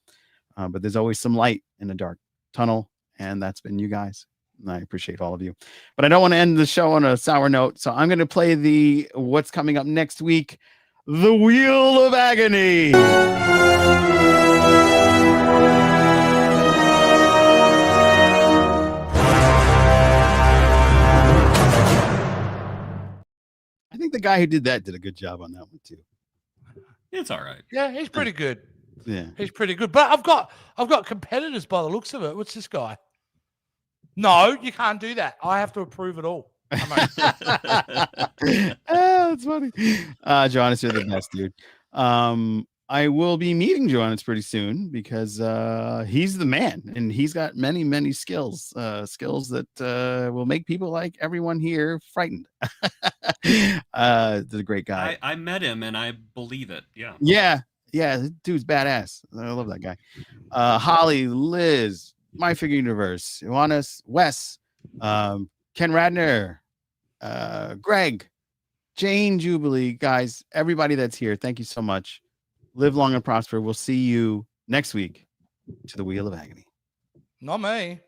Speaker 1: But there's always some light in the dark tunnel. And that's been you guys. I appreciate all of you. But I don't want to end the show on a sour note. So I'm going to play what's coming up next week, The Wheel of Agony. I think the guy who did that did a good job on that one too.
Speaker 3: It's all right.
Speaker 2: Yeah, he's pretty good.
Speaker 1: Yeah.
Speaker 2: He's pretty good. But I've got competitors by the looks of it. What's this guy? No, you can't do that. I have to approve it all.
Speaker 1: That's funny. Johannes, you're the best, dude. I will be meeting Johannes pretty soon because he's the man and he's got many, many skills that will make people like everyone here frightened. He's a great guy.
Speaker 3: I met him and I believe it. Yeah.
Speaker 1: Yeah, this dude's badass. I love that guy. Holly, Liz, My Figure Universe, Johannes, Wes, Ken Radner, Greg, Jane Jubilee, guys, everybody that's here, thank you so much. Live long and prosper. We'll see you next week to the Wheel of Agony.
Speaker 2: Not me.